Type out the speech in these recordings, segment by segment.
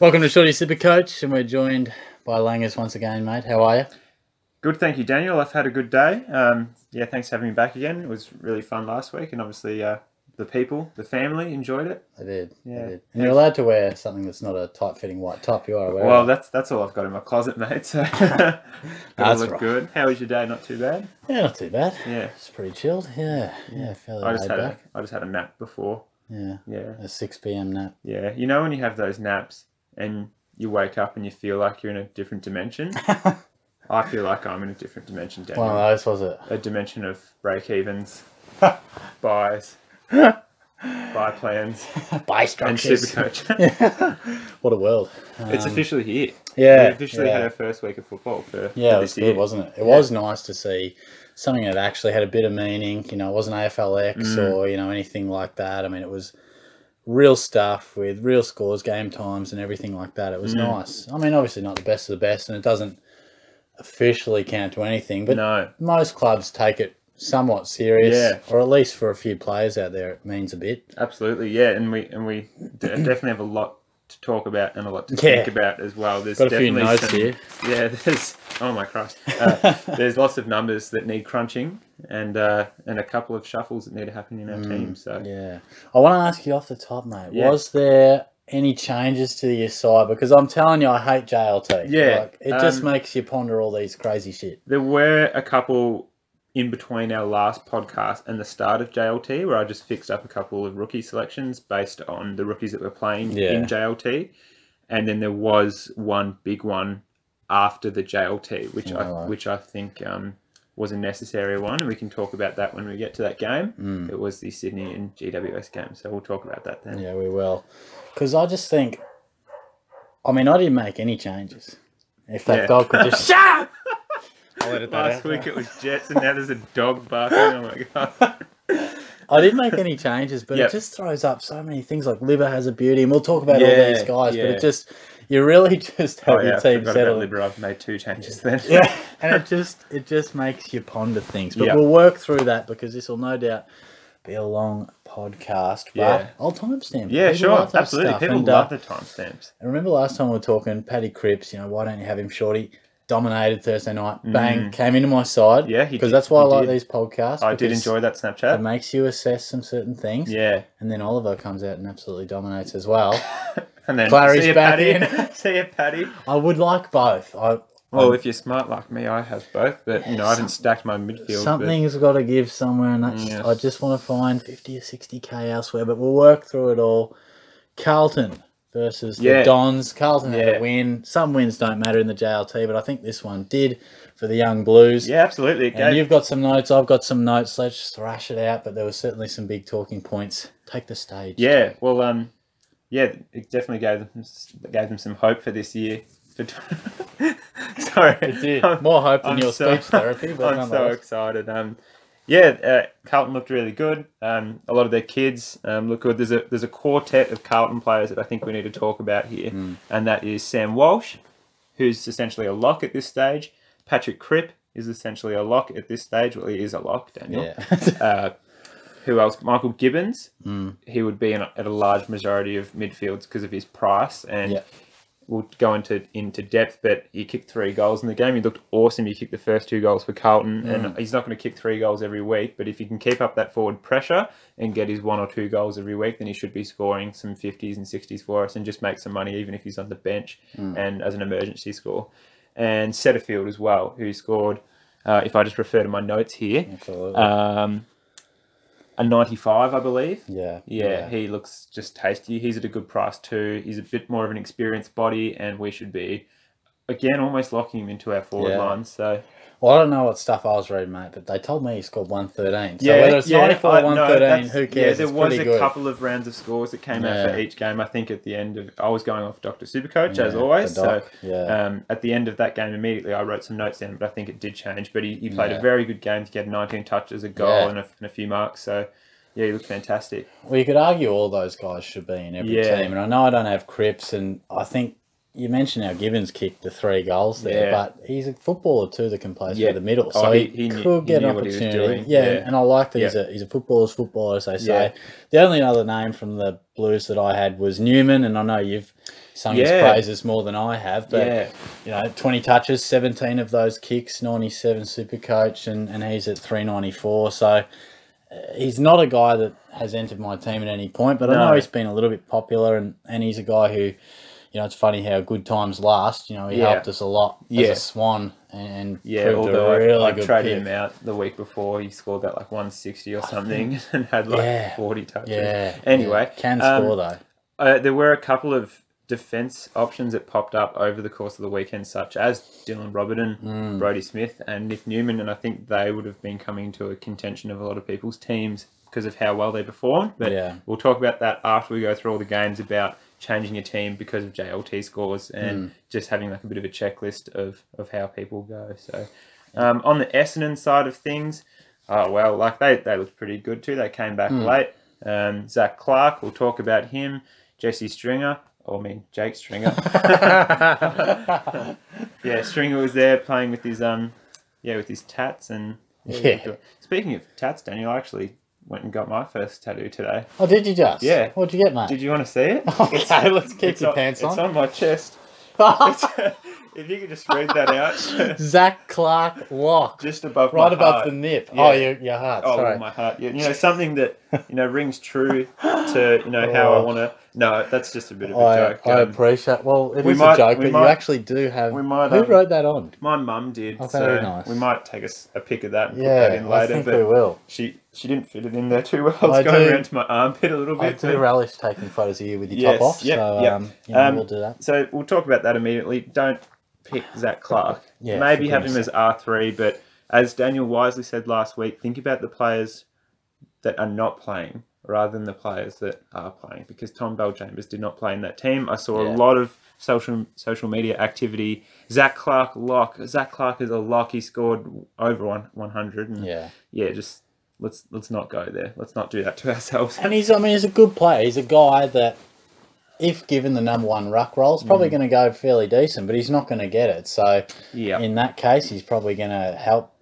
Welcome to Shorty SuperCoach, and we're joined by Langers once again, mate. How are you? Good, thank you, Daniel. I've had a good day. Yeah, thanks for having me back again. It was really fun last week, and obviously the people, the family enjoyed it. I did. Yeah. I did. And you're allowed to wear something that's not a tight-fitting white top. You are aware. Well, that's all I've got in my closet, mate. So that's look right. good. How was your day? Not too bad. Yeah, not too bad. Yeah, It's pretty chilled. Yeah, fairly I laid back. just had a nap before. Yeah, Yeah, a 6 p.m. nap. yeah. You know when you have those naps and you wake up and you feel like you're in a different dimension. I feel like I'm in a different dimension, Daniel. One of those, was it? A dimension of break-evens, buys, buy plans, Buy and structures. SuperCoach. What a world. It's officially here. Yeah. We officially had our first week of football for Yeah, it this was year. good, wasn't it? It was nice to see something that actually had a bit of meaning. You know, it wasn't AFLX or, you know, anything like that. I mean, it was real stuff with real scores, game times and everything like that. It was nice. I mean, obviously not the best of the best, and it doesn't officially count to anything, but No. most clubs take it somewhat serious, Yeah. or at least for a few players out there it means a bit. Absolutely, yeah, and we definitely have a lot to talk about and a lot to think about as well. There's Got a few definitely notes here. Yeah, there's oh my Christ, there's lots of numbers that need crunching and a couple of shuffles that need to happen in our team. So Yeah. I want to ask you off the top, mate, Yeah. was there any changes to your side? Because I'm telling you, I hate JLT. Yeah, Like, it just makes you ponder all these crazy shit. there were a couple in between our last podcast and the start of JLT where I just fixed up a couple of rookie selections based on the rookies that were playing in JLT. And then there was one big one after the JLT, which I think was a necessary one. And we can talk about that when we get to that game. It was the Sydney and GWS game. So we'll talk about that then. Yeah, we will. Because I just think, I mean, I didn't make any changes. If that dog could just shut up! I'll edit that Last week it was Jets and now there's a dog barking. Oh my God. I didn't make any changes, but it just throws up so many things. Like Liver has a beauty, and we'll talk about all these guys, but it just, you really just have your team settled. Liver. I've made 2 changes then. Yeah, and it just makes you ponder things. But we'll work through that because this will no doubt be a long podcast. But I'll timestamp. Yeah, People love sure, that absolutely. stuff. People And, love the timestamps. And remember last time we were talking, Paddy Cripps, you know, why don't you have him, Shorty? Dominated Thursday night, bang, came into my side. Yeah, because that's why I like these podcasts. I did enjoy that Snapchat. It makes you assess some certain things. Yeah. And then Oliver comes out and absolutely dominates as well. And then Clary's see you, back Paddy. in. See you, Paddy. I would like both. Well, if you're smart like me, I have both. But, you know, I haven't stacked my midfield. Something's got to give somewhere, and that's, I just want to find 50 or 60k elsewhere, but we'll work through it all. Carlton versus the Dons. Carlton had a win. Some wins don't matter in the JLT, but I think this one did for the young Blues. Yeah, absolutely. And you've got some notes, I've got some notes. Let's just thrash it out, but there were certainly some big talking points. Take the stage. Yeah, well, yeah, it definitely gave them some hope for this year. Sorry. It did. More hope than your speech therapy, but I'm so excited. Carlton looked really good. A lot of their kids look good. There's a quartet of Carlton players that I think we need to talk about here, and that is Sam Walsh, who's essentially a lock at this stage. Patrick Cripp is essentially a lock at this stage. Well, he is a lock, Daniel. Yeah. Who else? Michael Gibbons. He would be at a large majority of midfields because of his price, and we'll go into depth, but he kicked 3 goals in the game. He looked awesome. He kicked the first 2 goals for Carlton, and he's not going to kick 3 goals every week, but if he can keep up that forward pressure and get his 1 or 2 goals every week, then he should be scoring some 50s and 60s for us and just make some money even if he's on the bench and as an emergency score. And Setterfield as well, who scored, if I just refer to my notes here, a 95, I believe. Yeah, he looks just tasty. He's at a good price too. He's a bit more of an experienced body, and we should be, again, almost locking him into our forward line. So, well, I don't know what stuff I was reading, mate, but they told me he scored 113. So whether it's 94 or 113, who cares? Yeah, there was a couple of rounds of scores that came out for each game. I think at the end of, I was going off Dr. Supercoach as always. So at the end of that game, immediately I wrote some notes down, but I think it did change. But he played a very good game to get 19 touches, a goal, and a few marks. So yeah, he looked fantastic. Well, you could argue all those guys should be in every team, and I know I don't have Cripps, and I think you mentioned how Gibbons kicked the 3 goals there, but he's a footballer too that can play through the middle, so he could get an opportunity. And I like that he's a footballer's footballer, as they say. The only other name from the Blues that I had was Newman, and I know you've sung his praises more than I have, but 20 touches, 17 of those kicks, 97 SuperCoach, and he's at 394. So he's not a guy that has entered my team at any point, but I know he's been a little bit popular, and he's a guy who, it's funny how good times last. He helped us a lot as a Swan, and proved a really good traded pick. him out the week before. He scored that like 160 or something and had 40 touches. Anyway, can score though. There were a couple of defence options that popped up over the course of the weekend, such as Dylan Robertson, Brodie Smith, and Nick Newman, and I think they would have been coming to a contention of a lot of people's teams because of how well they performed. But we'll talk about that after we go through all the games about changing your team because of JLT scores and just having like a bit of a checklist of how people go. So on the Essendon side of things, they looked pretty good too. They came back late. Zach Clark, we'll talk about him. Jesse Stringer, Jake Stringer. Stringer was there playing with his with his tats and Speaking of tats, Daniel, I actually went and got my first tattoo today. Oh, did you just? Yeah. What'd you get, mate? Did you want to see it? Okay, let's keep your pants on. It's on my chest. If you could just read that out. Zach Clark Lock. Just above my heart. Right above the nip. Yeah. Oh, your heart. Oh, sorry. My heart. Yeah, something that, rings true to, how I want to... No, that's just a bit of a joke. I appreciate... Well, it is a joke, but you actually do have... Who wrote that on? My mum did. Oh, very nice. We might take a pic of that and put that in later. I think we will. She didn't fit it in there too well. It's going around to my armpit a little bit. I do relish taking photos of you with your top off. We'll do that. So we'll talk about that immediately. Don't pick Zach Clark. Maybe have him as R3, but as Daniel wisely said last week, think about the players that are not playing rather than the players that are playing, because Tom Bell-Chambers did not play in that team. I saw a lot of social media activity. Zach Clark lock. Zach Clark is a lock. He scored over 100. And just let's not go there. Let's not do that to ourselves. And he's a good player. He's a guy that, if given the number 1 ruck role, is probably going to go fairly decent, but he's not going to get it. So in that case, he's probably going to help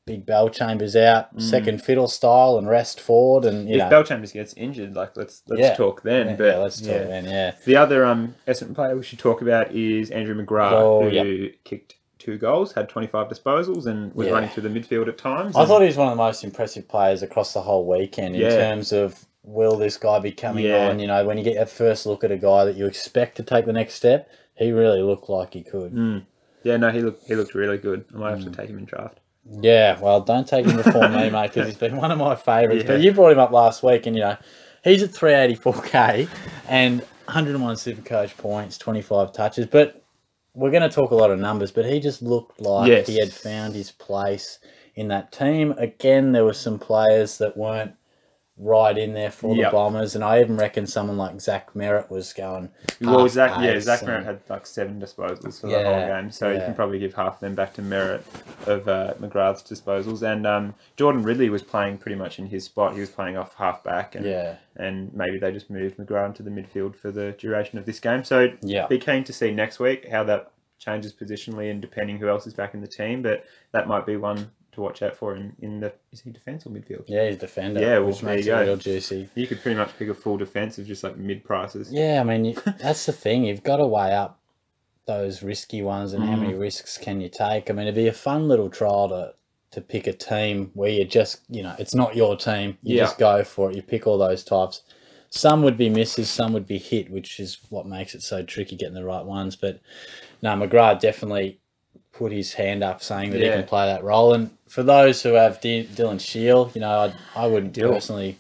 Big Bell-Chambers out, second fiddle style, and rest forward. And if Bell-Chambers gets injured, let's talk then. Let's talk then. The other Essendon player we should talk about is Andrew McGrath, who kicked 2 goals, had 25 disposals, and was running through the midfield at times. I thought he was one of the most impressive players across the whole weekend in terms of, will this guy be coming on? When you get that first look at a guy that you expect to take the next step, he really looked like he could. Yeah, no, he looked really good. I might have to take him in draft. Yeah, well, don't take him before me, mate, because he's been one of my favourites. But you brought him up last week, and, he's at 384k and 101 SuperCoach points, 25 touches. But we're going to talk a lot of numbers, but he just looked like he had found his place in that team. Again, there were some players that weren't right in there for the Bombers, and I even reckon someone like Zach Merritt was going. Well, Zach Merritt had like 7 disposals for the whole game, so you can probably give half of them back to Merritt of McGrath's disposals. And Jordan Ridley was playing pretty much in his spot. He was playing off half back, and maybe they just moved McGrath into the midfield for the duration of this game. So be keen to see next week how that changes positionally and depending who else is back in the team. But that might be one to watch out for in the... Is he defence or midfield? Yeah, he's defender. Yeah, well, which makes it real juicy. You could pretty much pick a full defence of just like mid prices. Yeah, that's the thing. You've got to weigh up those risky ones and how many risks can you take. It'd be a fun little trial to pick a team where you just, it's not your team. You just go for it. You pick all those types. Some would be misses, some would be hit, which is what makes it so tricky getting the right ones. But no, McGrath definitely put his hand up saying that he can play that role. And for those who have Dylan Shield, I wouldn't personally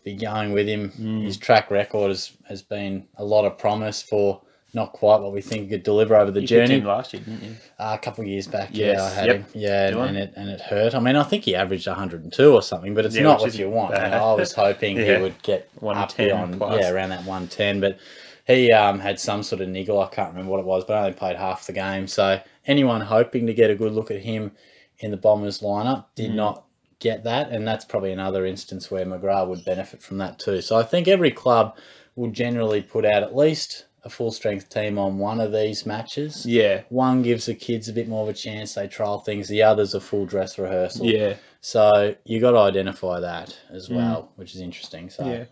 be going with him. His track record has been a lot of promise for not quite what we think he could deliver over the journey. You picked him last year, didn't you? A couple of years back, I had him. Yeah, and it hurt. I think he averaged 102 or something, but it's not what you want. I was hoping he would get up beyond, around that 110, but he had some sort of niggle. I can't remember what it was, but I only played half the game. So anyone hoping to get a good look at him in the Bombers lineup did not get that, and that's probably another instance where McGrath would benefit from that too. So I think every club will generally put out at least a full-strength team on one of these matches. Yeah. One gives the kids a bit more of a chance. They trial things. The other's a full dress rehearsal. Yeah. So you got to identify that as well, which is interesting. So yeah.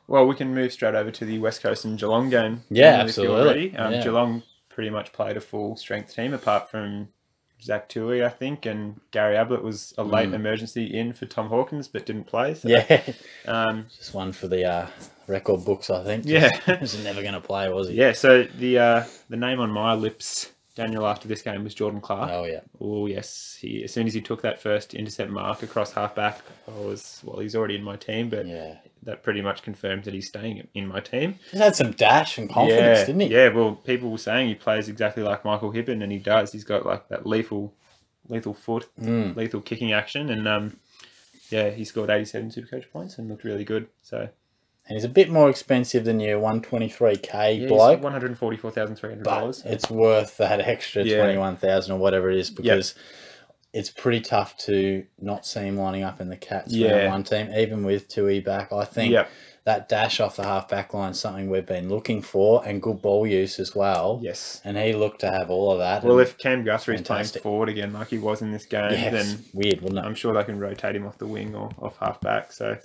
Well, we can move straight over to the West Coast and Geelong game. Yeah, absolutely. Geelong pretty much played a full-strength team apart from Zach Tui, I think, and Gary Ablett was a late emergency in for Tom Hawkins, but didn't play. So, just one for the record books, I think. Yeah, was never going to play, was he? Yeah. So the name on my lips, Daniel, after this game was Jordan Clark. Oh yeah. Oh yes. As soon as he took that first intercept mark across halfback, he's already in my team, but that pretty much confirmed that he's staying in my team. He had some dash and confidence, didn't he? Yeah, well, people were saying he plays exactly like Michael Hibbin, and he does. He's got like that lethal foot, lethal kicking action, and he scored 87 SuperCoach points and looked really good. So, and he's a bit more expensive than your 123k bloke. $144,300. But it's worth that extra 21,000 or whatever it is, because it's pretty tough to not see him lining up in the Cats one team, even with Tui back. I think that dash off the half back line is something we've been looking for, and good ball use as well. Yes. And he looked to have all of that. Well, if Cam Guthrie's playing forward again like he was in this game, then weird, wouldn't it? I'm sure they can rotate him off the wing or off half back. So,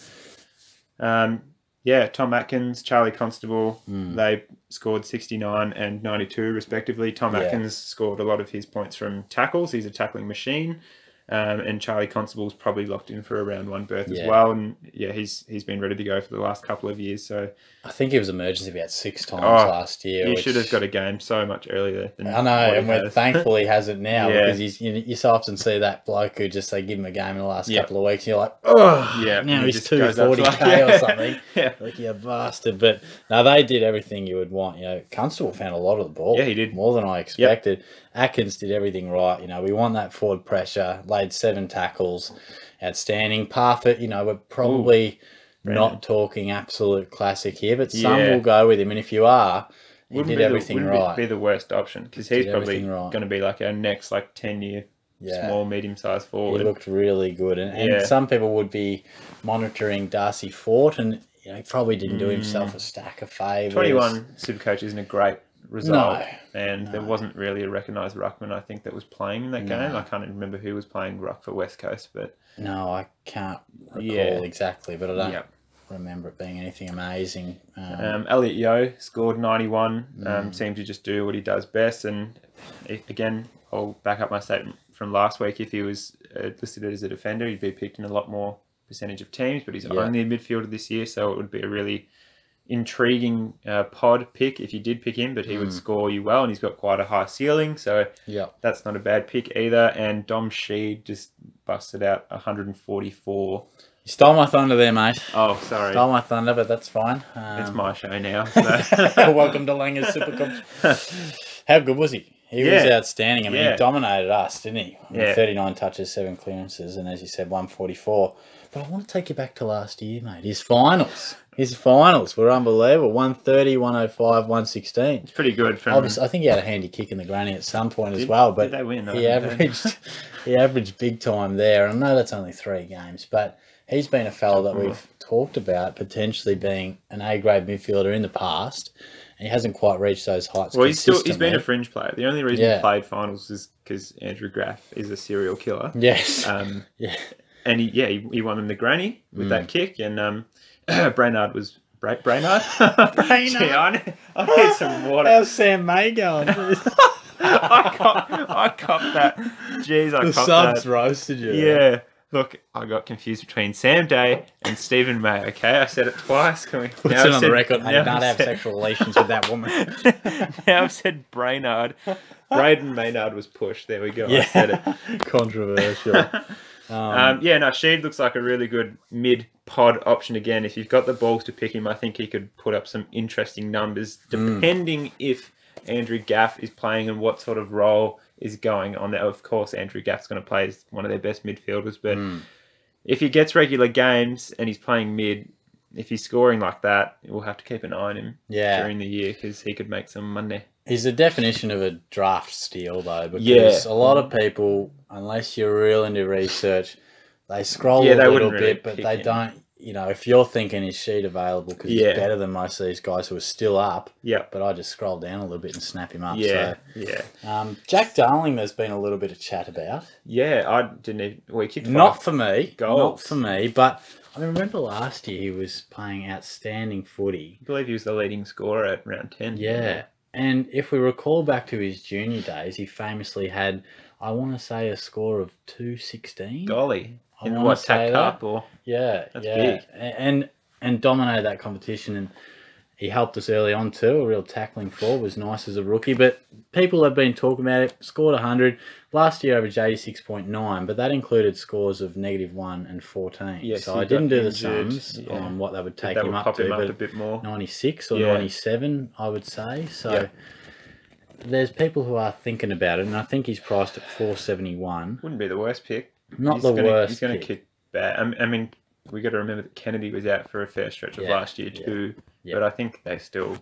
Tom Atkins, Charlie Constable, they scored 69 and 92 respectively. Tom Atkins scored a lot of his points from tackles. He's a tackling machine. And Charlie Constable's probably locked in for a round one berth as well. And he's been ready to go for the last couple of years. So I think he was emergency about 6 times last year. He should have got a game so much earlier than I know, and we're thankful he has it now because you so often see that bloke who just give him a game in the last couple of weeks and you're like, now he's 240k or something. Like, you bastard. But no, they did everything you would want. Constable found a lot of the ball. Yeah, he did. More than I expected. Atkins did everything right. We want that forward pressure. Laid 7 tackles. Outstanding. Parfitt, we're probably not talking absolute classic here, but some will go with him. And if you are, he did everything right. Wouldn't be the worst option, because he's probably going to be like our next 10-year small, medium-sized forward. He looked really good. And some people would be monitoring Darcy Fort, and he probably didn't do himself a stack of favours. 21 SuperCoach isn't a great result, and there wasn't really a recognised ruckman, I think, that was playing in that game. I can't even remember who was playing ruck for West Coast, but no, I can't recall exactly, but I don't remember it being anything amazing. Elliot Yeo scored 91, seemed to just do what he does best, and again, I'll back up my statement from last week. If he was listed as a defender, he'd be picked in a lot more percentage of teams, but he's only a midfielder this year, so it would be a really intriguing pod pick if you did pick him, but he would score you well, and he's got quite a high ceiling, so that's not a bad pick either. And Dom Sheed just busted out 144. You stole my thunder there, mate. Oh, sorry. Stole my thunder, but that's fine. It's my show now. So. Welcome to Langers SuperCoach. How good was he? He was outstanding. I mean, he dominated us, didn't he? 39 touches, 7 clearances, and as you said, 144. But I want to take you back to last year, mate. His finals were unbelievable. 130, 105, 116. It's pretty good. I think he had a handy kick in the granny at some point as well. But did they win? He averaged big time there. And I know that's only 3 games, but he's been a fella that we've talked about potentially being an A-grade midfielder in the past. And he hasn't quite reached those heights. Well, he's been a fringe player. The only reason he played finals is because Andrew Graff is a serial killer. Yes. And he won them the granny with that kick, and Brainard was Brainard. Brainard. I need some water. How's Sam May going? I copped that. Jeez, I copped that. The subs roasted you. Yeah. Look, I got confused between Sam Day and Stephen May, okay? I said it twice. Can we... Put it on the record. I did not have sexual relations with that woman. Now I've said Brainard. Braden Maynard was pushed. There we go. I said it. Controversial. Sheed looks like a really good mid-pod option again. If you've got the balls to pick him, I think he could put up some interesting numbers, depending if Andrew Gaff is playing and what sort of role is going on there. Of course, Andrew Gaff's going to play as one of their best midfielders, but if he gets regular games and he's playing mid, if he's scoring like that, we'll have to keep an eye on him during the year, because he could make some money. He's the definition of a draft steal, though, because a lot of people, unless you're real into research, they scroll a little bit, but they don't. you know, if you're thinking is Sheed available because he's better than most of these guys who are still up. Yeah. But I just scroll down a little bit and snap him up. Yeah. So, Yeah. Jack Darling, there's been a little bit of chat about. Yeah, I didn't even... Well, he kicked Not for me. goals. Not for me. But I remember last year he was playing outstanding footy. I believe he was the leading scorer at round 10. Yeah. And if we recall back to his junior days, he famously had, I want to say, a score of 216. Golly. I In wanna what, say TAC Cup or... Yeah, That's yeah. big. And dominated that competition, and he helped us early on too. A real tackling forward, was nice as a rookie. But people have been talking about it. Scored 100 last year, averaged 86.9, but that included scores of -1 and 14. Yes, so he I didn't got do the injured, sums yeah. on what that would take That him would up pop to, him up but a bit more. 96 or Yeah. 97, I would say. So Yeah. there's people who are thinking about it, and I think he's priced at 471. Wouldn't be the worst pick. Not the worst. He's going to pick. kick back. I mean, we got to remember that Kennedy was out for a fair stretch of last year too. Yeah. But I think they still,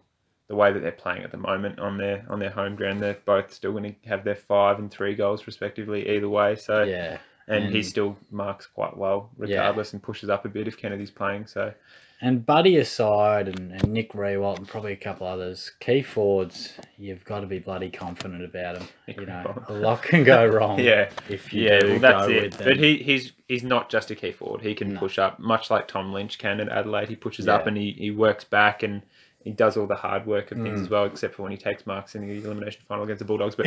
the way that they're playing at the moment on their home ground, they're both still going to have their 5 and 3 goals respectively either way. So Yeah. and he still marks quite well regardless and pushes up a bit if Kennedy's playing. So And Buddy aside, and Nick Rewalt and probably a couple others, key forwards, you've got to be bloody confident about them. Nick You know, Rewalt. a lot can go wrong. If you do well, that's go it. with them. But he's not just a key forward. He can push up, much like Tom Lynch can at Adelaide. He pushes up and he works back and he does all the hard work of things as well, except for when he takes marks in the elimination final against the Bulldogs. But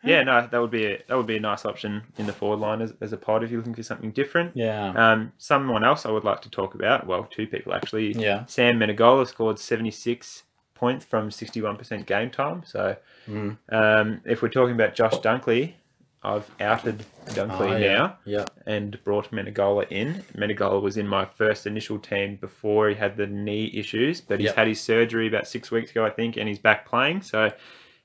no, that would be a nice option in the forward line as a pod if you're looking for something different. Yeah. Someone else I would like to talk about. Well, two people actually. Yeah. Sam Menegola scored 76 points from 61% game time. So, if we're talking about Josh Dunkley, I've outed Dunkley now and brought Menegola in. Menegola was in my first initial team before he had the knee issues, but he's had his surgery about 6 weeks ago, I think, and he's back playing. So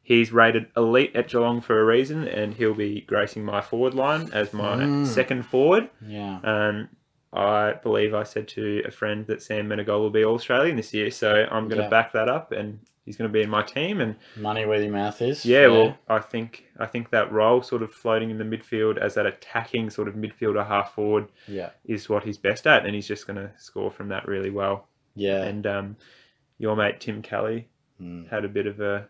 he's rated elite at Geelong for a reason, and he'll be gracing my forward line as my second forward. Yeah. I believe I said to a friend that Sam Menegola will be All-Australian this year, so I'm going to back that up, and he's going to be in my team. And money where your mouth is. Yeah, well, I think that role, sort of floating in the midfield as that attacking sort of midfielder, half forward, is what he's best at, and he's just going to score from that really well. Yeah. And your mate Tim Kelly had a bit of a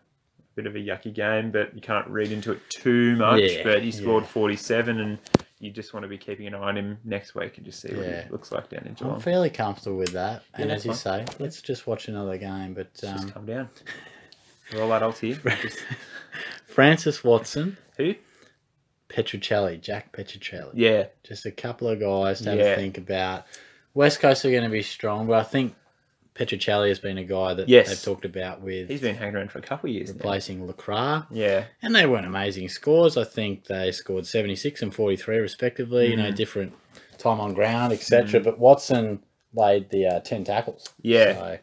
yucky game, but you can't read into it too much. Yeah, but he scored 47, and you just want to be keeping an eye on him next week and just see what he looks like down in Geelong. I'm fairly comfortable with that. And Yeah, as you say, let's just watch another game. But just come down. We're all adults here. Francis Watson. Who? Petruccelli, Jack Petruccelli. Yeah. Just a couple of guys to have to think about. West Coast are going to be strong, but I think Petruccelli has been a guy that they've talked about with. He's been hanging around for a couple of years replacing Lacroix. Yeah. And they weren't amazing scores. I think they scored 76 and 43 respectively, you know, different time on ground, etc. But Watson laid the 10 tackles. Yeah. So,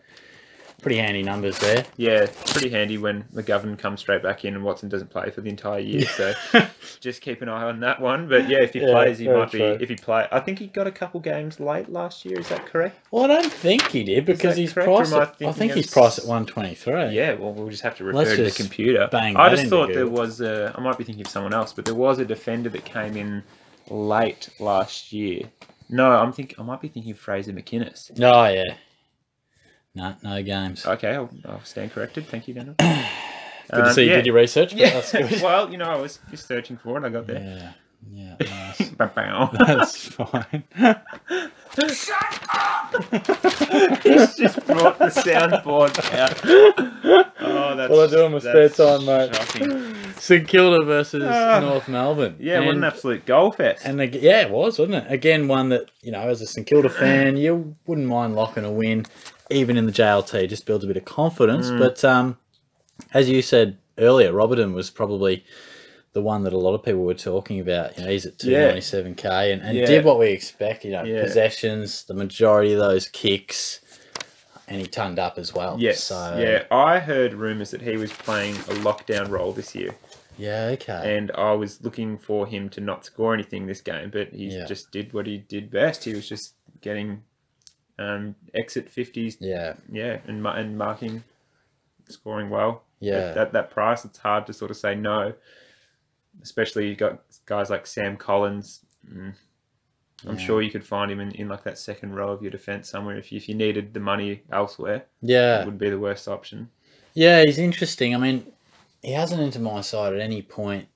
pretty handy numbers there. Yeah, pretty handy when McGovern comes straight back in and Watson doesn't play for the entire year. So just keep an eye on that one. But yeah, if he plays, he might be. If he play, I think he got a couple games late last year. Is that correct? Well, I don't think he did because he's priced. I think he's priced at 123. Yeah, well, we'll just have to refer to the computer. Bang I just thought there was I might be thinking of someone else, but there was a defender that came in late last year. No, I might be thinking of Fraser McInnes. Oh yeah. No games. Okay, I'll stand corrected. Thank you, Daniel. Good to see you did your research, but that's good. Well, I was just searching for it. I got there. Yeah, nice. That's fine. Shut up! He's just brought the soundboard out. Oh, that's what I do in my spare time, mate. Shocking. St Kilda versus North Melbourne. Yeah, what an absolute goal fest. And it was, wasn't it? Again, one that, as a St Kilda fan, you wouldn't mind locking a win, even in the JLT. Just builds a bit of confidence. But as you said earlier, Robertson was probably the one that a lot of people were talking about. He's at 297k and did what we expect. Possessions, the majority of those kicks, and he turned up as well. Yes. So I heard rumours that he was playing a lockdown role this year. Yeah, okay. And I was looking for him to not score anything this game, but he just did what he did best. He was just getting exit 50s. Yeah, and marking, scoring well. Yeah. At that price, it's hard to sort of say no. Especially you got guys like Sam Collins. I'm sure you could find him in like that second row of your defence somewhere if you needed the money elsewhere. Yeah. It would be the worst option. Yeah, he's interesting. I mean, he hasn't entered my side at any point,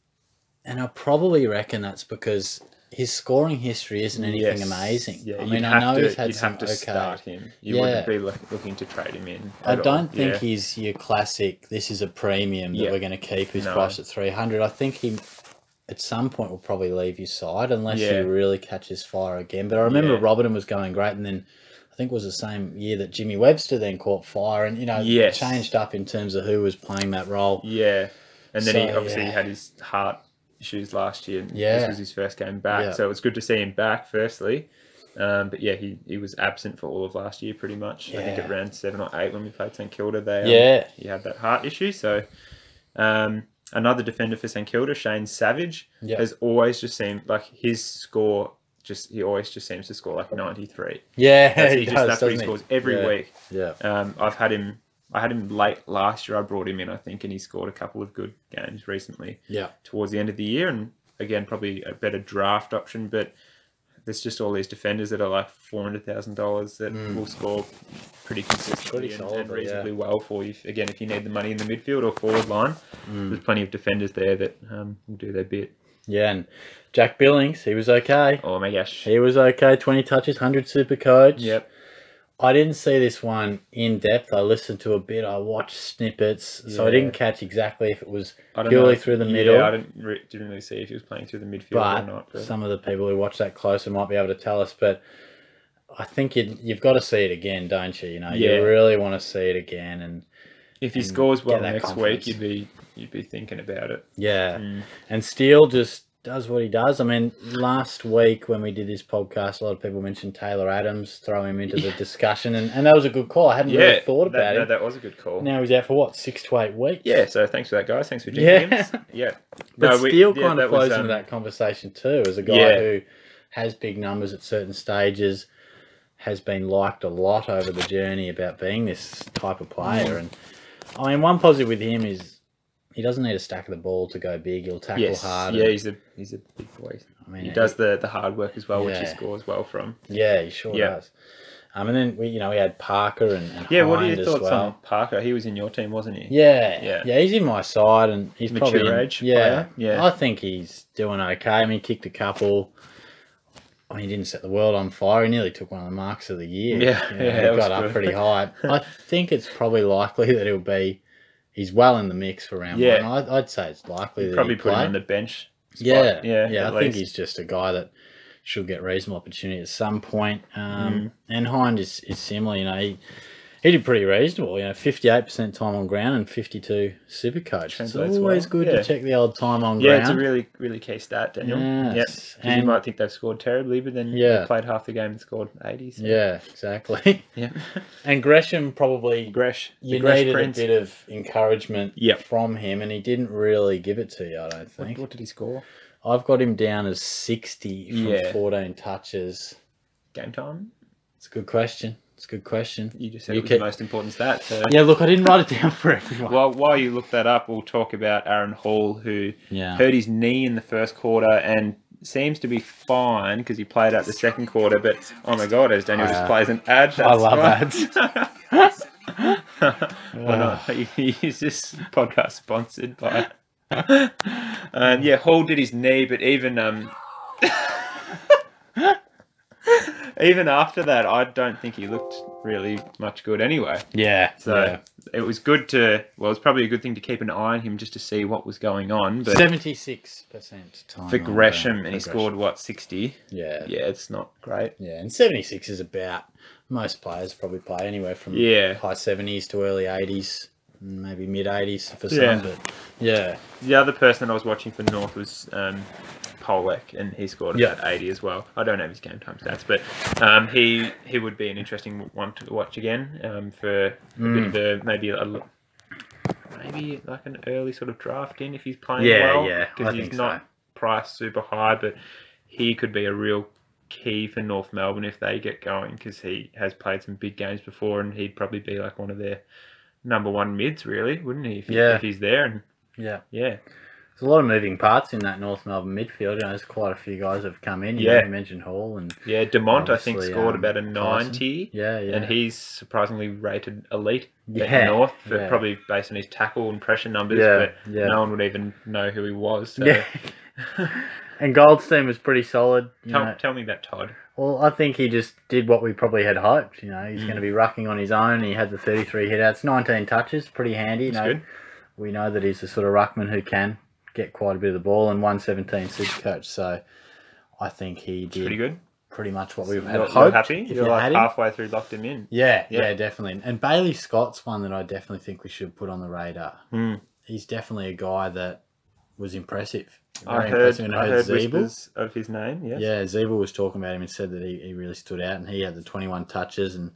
and I probably reckon that's because his scoring history isn't anything amazing. Yeah, I mean, I know he's had some have to start him. You wouldn't be looking to trade him in. I don't think he's your classic, this is a premium that we're going to keep his price at 300. I think he, at some point, will probably leave your side unless he really catches fire again. But I remember Robertson was going great, and then I think it was the same year that Jimmy Webster then caught fire and, changed up in terms of who was playing that role. Yeah. And then he obviously had his heart issues last year. This was his first game back. So it was good to see him back, firstly. But yeah, he was absent for all of last year pretty much. I think at round 7 or 8 when we played St Kilda, he had that heart issue. So another defender for St Kilda, Shane Savage, has always just seemed like his score... he always just seems to score like 93. Yeah, that's what he scores every week. Yeah, I had him late last year. I brought him in, I think, and he scored a couple of good games recently. Yeah, towards the end of the year, and again, probably a better draft option. But there's just all these defenders that are like $400,000 that will score pretty consistently and reasonably well for you. Again, if you need the money in the midfield or forward line, there's plenty of defenders there that will do their bit. Yeah, and Jack Billings, he was okay. Oh my gosh. He was okay. 20 touches, 100 SuperCoach. Yep. I didn't see this one in depth. I listened to a bit. I watched snippets. So I didn't catch exactly if it was purely through the middle. Yeah, I didn't really see if he was playing through the midfield or not. But some of the people who watch that closer might be able to tell us. But I think you've got to see it again, don't you? You really want to see it again. And if he scores well next week, you'd be thinking about it. Yeah. And Steele just does what he does. I mean, last week when we did this podcast, a lot of people mentioned Taylor Adams, throw him into the discussion, and that was a good call. I hadn't really thought about it. That was a good call. Now he's out for what, 6 to 8 weeks? Yeah, so thanks for that, guys. Thanks for jinxing him. Yeah. But Steele kind of flows into that conversation too, as a guy who has big numbers at certain stages, has been liked a lot over the journey about being this type of player. And I mean, one positive with him is he doesn't need a stack of the ball to go big. He'll tackle hard. Yeah, he's a big boy. I mean, he does the hard work as well, which he scores well from. Yeah, he sure does. And then we had Parker and what are your thoughts on Parker? He was in your team, wasn't he? Yeah, he's in my side, and he's mature probably age player. I think he's doing okay. I mean, he kicked a couple. I mean, he didn't set the world on fire. He nearly took one of the marks of the year. He got up pretty high. I think it's probably likely that he's well in the mix for round 1. I'd say it's likely that probably he'll put play. him on the bench spot. I think he's just a guy that should get reasonable opportunity at some point. And Hind is similar. He did pretty reasonable. 58% time on ground and 52 SuperCoach. It's always good to check the old time on ground. Yeah, it's a really, really key stat, Daniel. Yes. Because you might think they've scored terribly, but then they played half the game and scored 80. So. Yeah, exactly. And Gresham probably... You needed a bit of encouragement from him, and he didn't really give it to you, I don't think. What did he score? I've got him down as 60 from 14 touches. Game time? It's a good question. You just said it was the most important stat. So. Yeah, look, I didn't write it down for everyone. Well, while you look that up, we'll talk about Aaron Hall, who hurt his knee in the first quarter and seems to be fine because he played out the second quarter. But, oh my God, as Daniel just plays an ad. I love ads. Why not? Is this podcast sponsored by... Hall did his knee, but even after that, I don't think he looked really much good anyway. It was good to... Well, it's probably a good thing to keep an eye on him just to see what was going on. But 76% time for Gresham, and he scored, 60? Yeah, it's not great. Yeah, and 76 is about... Most players probably play anywhere from high 70s to early 80s. Maybe mid-80s for some, but The other person that I was watching for North was Polek, and he scored about 80 as well. I don't have his game time stats, but he would be an interesting one to watch again for a bit of maybe like an early sort of draft in if he's playing well. Because he's not priced super high, but he could be a real key for North Melbourne if they get going, because he has played some big games before, and he'd probably be like one of their number 1 mids, really, wouldn't he? If he's there. And There's a lot of moving parts in that North Melbourne midfield. You know, there's quite a few guys that have come in. You know, you mentioned Hall and Demont, I think, scored about a 90. Yeah. And he's surprisingly rated elite at North, probably based on his tackle and pressure numbers. But no one would even know who he was. So. Yeah. And Goldstein was pretty solid. Tell me about Todd. Well, I think he just did what we probably had hoped. You know, he's going to be rucking on his own. He had the 33 hitouts, 19 touches, pretty handy. That's good. We know that he's the sort of ruckman who can get quite a bit of the ball, and 117 SuperCoach. So I think he did pretty good. Pretty much what we've had hoped. You're happy? You're like halfway through locked him in. Yeah, definitely. And Bailey Scott's one that I definitely think we should put on the radar. He's definitely a guy that was impressive. I heard whispers of his name, yes. Yeah, Zeeble was talking about him and said that he really stood out, and he had the 21 touches, and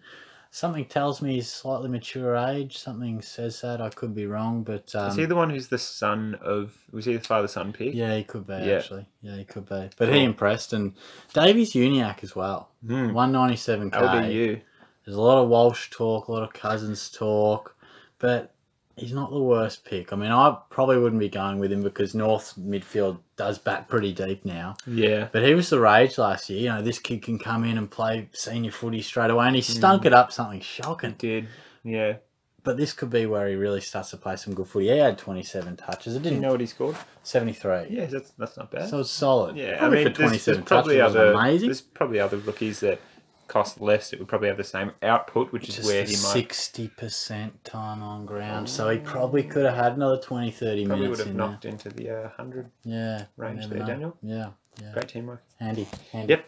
something tells me he's slightly mature age. Something says that. I could be wrong, but... is he the one who's the son of... Was he the father-son pick? Yeah, he could be, actually. Yeah, he could be. But he impressed, and Davies Uniacke as well. 197k. LDU. There's a lot of Walsh talk, a lot of Cousins talk, but... He's not the worst pick. I mean, I probably wouldn't be going with him because North's midfield does bat pretty deep now. Yeah. But he was the rage last year. You know, this kid can come in and play senior footy straight away, and he stunk it up something shocking. He did, yeah. But this could be where he really starts to play some good footy. He had 27 touches. It didn't. You know what he scored? 73. Yeah, that's not bad. So it's solid. Yeah, probably I mean, for 27 there's probably touches amazing. There's probably other rookies that cost less. It would probably have the same output, which is where he might 60% time on ground. So he probably could have had another 20, 30 probably minutes. Would have knocked into the 100 range there, Daniel. Yeah. Great teamwork. Handy. Yep.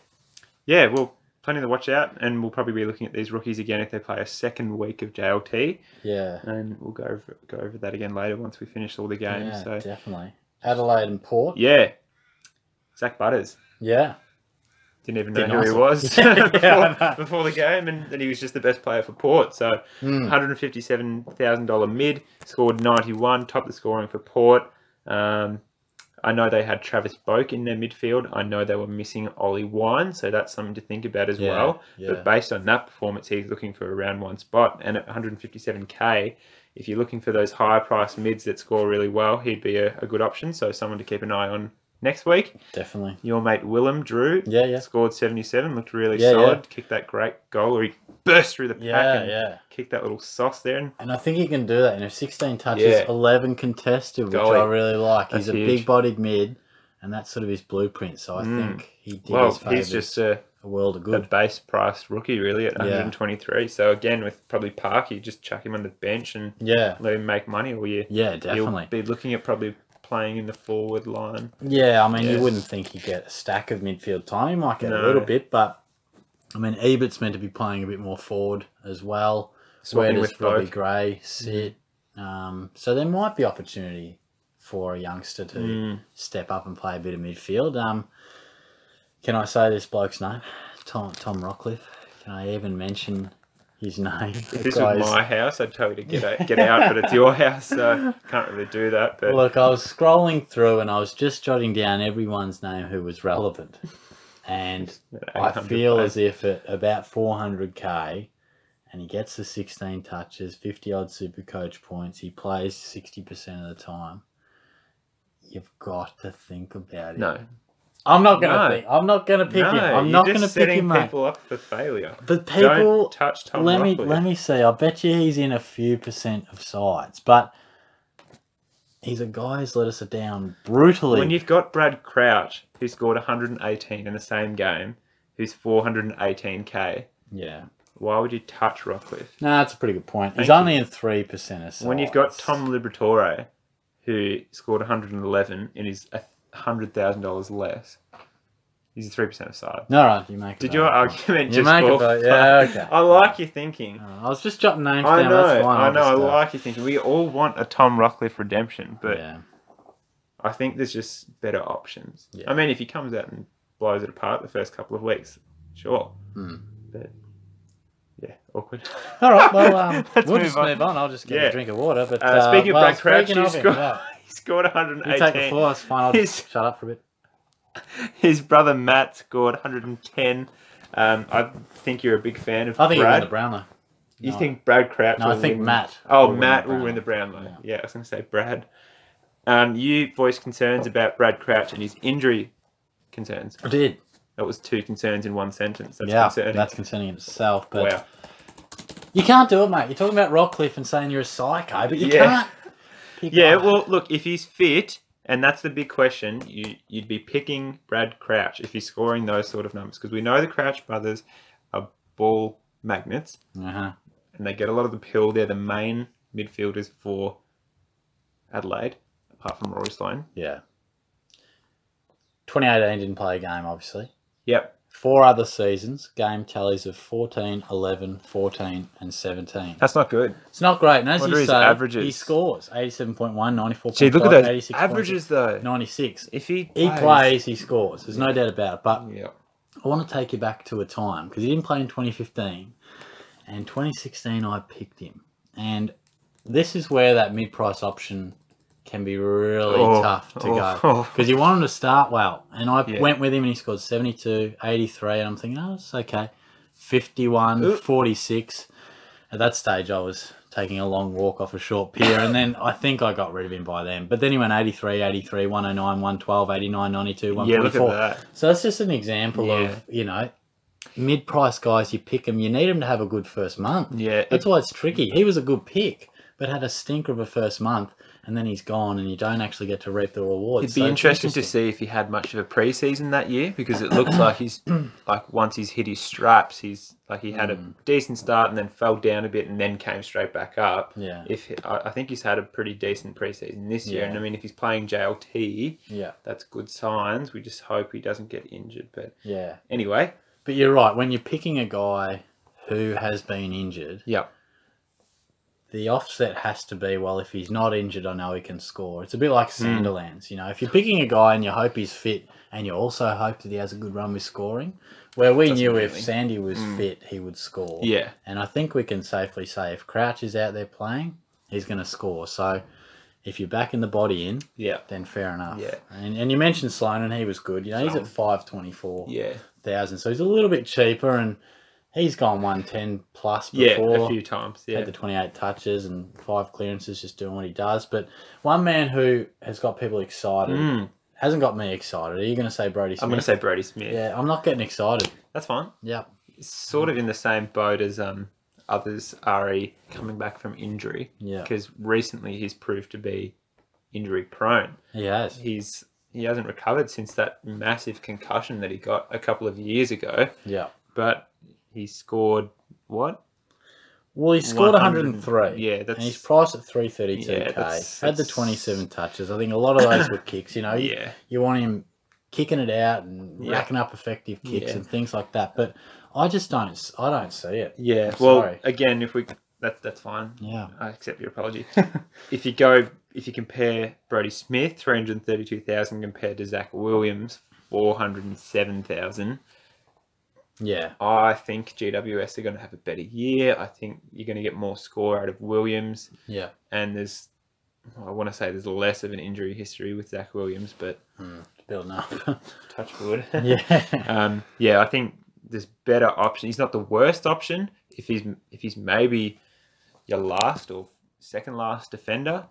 Yeah, well, plenty to watch out, and we'll probably be looking at these rookies again if they play a second week of JLT. Yeah. And we'll go over that again later once we finish all the games. Yeah, so definitely. Adelaide and Port. Yeah. Zach Butters. Yeah. Didn't even know who he was before the game, and then he was just the best player for Port. So $157,000 mid, scored 91, topped the scoring for Port. I know they had Travis Boak in their midfield. I know they were missing Ollie Wine, so that's something to think about as well. Yeah. But based on that performance, he's looking for a round one spot. And at 157k, if you're looking for those higher priced mids that score really well, he'd be a good option. So someone to keep an eye on next week. Definitely. Your mate Willem Drew yeah. scored 77, looked really solid. Yeah. Kicked that great goal, or he burst through the pack and kicked that little sauce there. And I think he can do that. You know, 16 touches, 11 contested, which I really like. He's a big-bodied mid, and that's sort of his blueprint. So I think he did his favours. He's just a world of good. A base price rookie, really, at 123. So again, with probably Park, you just chuck him on the bench and let him make money all year. Yeah, definitely. He'll be looking at probably playing in the forward line. Yeah, I mean, you wouldn't think he'd get a stack of midfield time. He might get a little bit, but I mean, Ebert's meant to be playing a bit more forward as well. Where does Robbie Gray sit? So there might be opportunity for a youngster to step up and play a bit of midfield. Can I say this bloke's name? Tom Rockcliffe. Can I even mention his name? If this was my house, I'd tell you to get out, but it's your house, so can't really do that. But look, I was scrolling through and I was just jotting down everyone's name who was relevant. And I feel as if at about 400k, and he gets the 16 touches, 50-odd SuperCoach points, he plays 60% of the time, you've got to think about it. No. I'm not gonna think. I'm not gonna pick him. I'm not gonna pick him, mate. People up for failure. But people, don't touch Tom Rockcliffe. Let me see. I bet you he's in a few percent of sides, but he's a guy who's let us down brutally. When you've got Brad Crouch, who scored 118 in the same game, who's 418k. Yeah. Why would you touch Rockcliffe? No, that's a pretty good point. He's only in 3% of sides. When you've got Tom Liberatore, who scored 111 and is $100,000 less. He's 3% of side. No, right, you make. Did your argument you just make fall? Yeah, okay. I like your thinking. I was just jotting names down. That's fine. I know. I like your thinking. We all want a Tom Rockcliffe redemption, but I think there's just better options. Yeah. I mean, if he comes out and blows it apart the first couple of weeks, sure. But yeah, awkward. All right, well, we'll just move on. I'll just get a drink of water. But speaking of Brad Crouch, he scored 118. You take the floor, it's fine. I'll just shut up for a bit. His brother Matt scored 110. I think you're a big fan of Brad. I think he'll win the Brownlow. You think Brad Crouch will I think win? Matt. Oh, Matt will win the Brownlow. Yeah, I was going to say Brad. You voiced concerns about Brad Crouch and his injury concerns. I did. That was 2 concerns in one sentence. That's concerning. That's concerning in itself. But wow. You can't do it, mate. You're talking about Rockcliffe and saying you're a psycho, but you can't. Well, look, if he's fit, and that's the big question, you'd be picking Brad Crouch if he's scoring those sort of numbers. Because we know the Crouch brothers are ball magnets. Uh-huh. And they get a lot of the pill. They're the main midfielders for Adelaide, apart from Rory Sloane. Yeah. 2018 didn't play a game, obviously. Yep. 4 other seasons, game tallies of 14, 11, 14 and 17. That's not good. It's not great. And as What you are his say, averages? he scores 87.1, 94.5, Gee, look at those 86. averages, though. 96. If he plays, he scores. There's no doubt about it. But yeah. I want to take you back to a time, because he didn't play in 2015. And 2016, I picked him. And this is where that mid-price option can be really tough to go. Because you want him to start well. And I went with him and he scored 72, 83. And I'm thinking, oh, it's okay. 51, 46. At that stage, I was taking a long walk off a short pier. And then I think I got rid of him by then. But then he went 83, 83, 109, 112, 89, 92, 144. Yeah, look at that. So that's just an example of, you know, mid-price guys, you pick them, you need them to have a good first month. Yeah. That's why it's tricky. He was a good pick, but had a stinker of a first month, and then he's gone, and you don't actually get to reap the rewards. It'd be interesting to see if he had much of a pre-season that year, because it looks like he's like once he's hit his straps, he's like he had a decent start and then fell down a bit and then came straight back up. Yeah. I think he's had a pretty decent pre-season this year, and I mean if he's playing JLT, that's good signs. We just hope he doesn't get injured. But anyway, but you're right. When you're picking a guy who has been injured, the offset has to be, well, if he's not injured, I know he can score. It's a bit like Sandilands, you know. If you're picking a guy and you hope he's fit and you also hope that he has a good run with scoring, where we knew if Sandy was fit, he would score. Yeah. And I think we can safely say if Crouch is out there playing, he's going to score. So if you're backing the body in, then fair enough. Yeah. And you mentioned Sloane, and he was good. You know, he's at 524,000. So he's a little bit cheaper, and he's gone 110 plus before. Yeah, a few times. Yeah. Had the 28 touches and 5 clearances, just doing what he does. But one man who has got people excited, hasn't got me excited. Are you going to say Brodie Smith? I'm going to say Brodie Smith. Yeah, I'm not getting excited. That's fine. Yeah. He's sort of in the same boat as others, Ari, coming back from injury. Yeah. Because recently he's proved to be injury prone. He has. He hasn't recovered since that massive concussion that he got a couple of years ago. Yeah. But he scored what? Well, he scored 103. Yeah, that's... And he's priced at 332k. Had the 27 touches. I think a lot of those were kicks. You know, you want him kicking it out and racking up effective kicks and things like that. But I just don't see it. Yeah. I'm sorry. Again, if we that's fine. Yeah. I accept your apology. If you compare Brodie Smith, 332,000 compared to Zach Williams, 407,000. Yeah. I think GWS are going to have a better year. I think you're going to get more score out of Williams. Yeah. And I want to say there's less of an injury history with Zach Williams, but building up. Touch wood. Yeah. I think there's better options. He's not the worst option. If he's maybe your last or second last defender,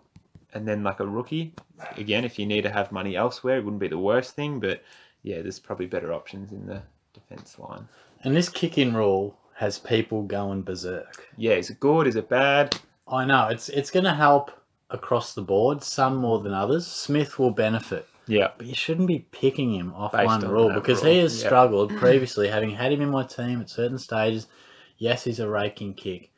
and then like a rookie. Again, if you need to have money elsewhere, it wouldn't be the worst thing. But yeah, there's probably better options in the defence line. And this kick-in rule has people going berserk. Yeah, is it good? Is it bad? I know. It's going to help across the board, some more than others. Smith will benefit. Yeah. But you shouldn't be picking him off Based one on rule, that because rule. he has struggled previously, having had him in my team at certain stages. Yes, he's a raking kick.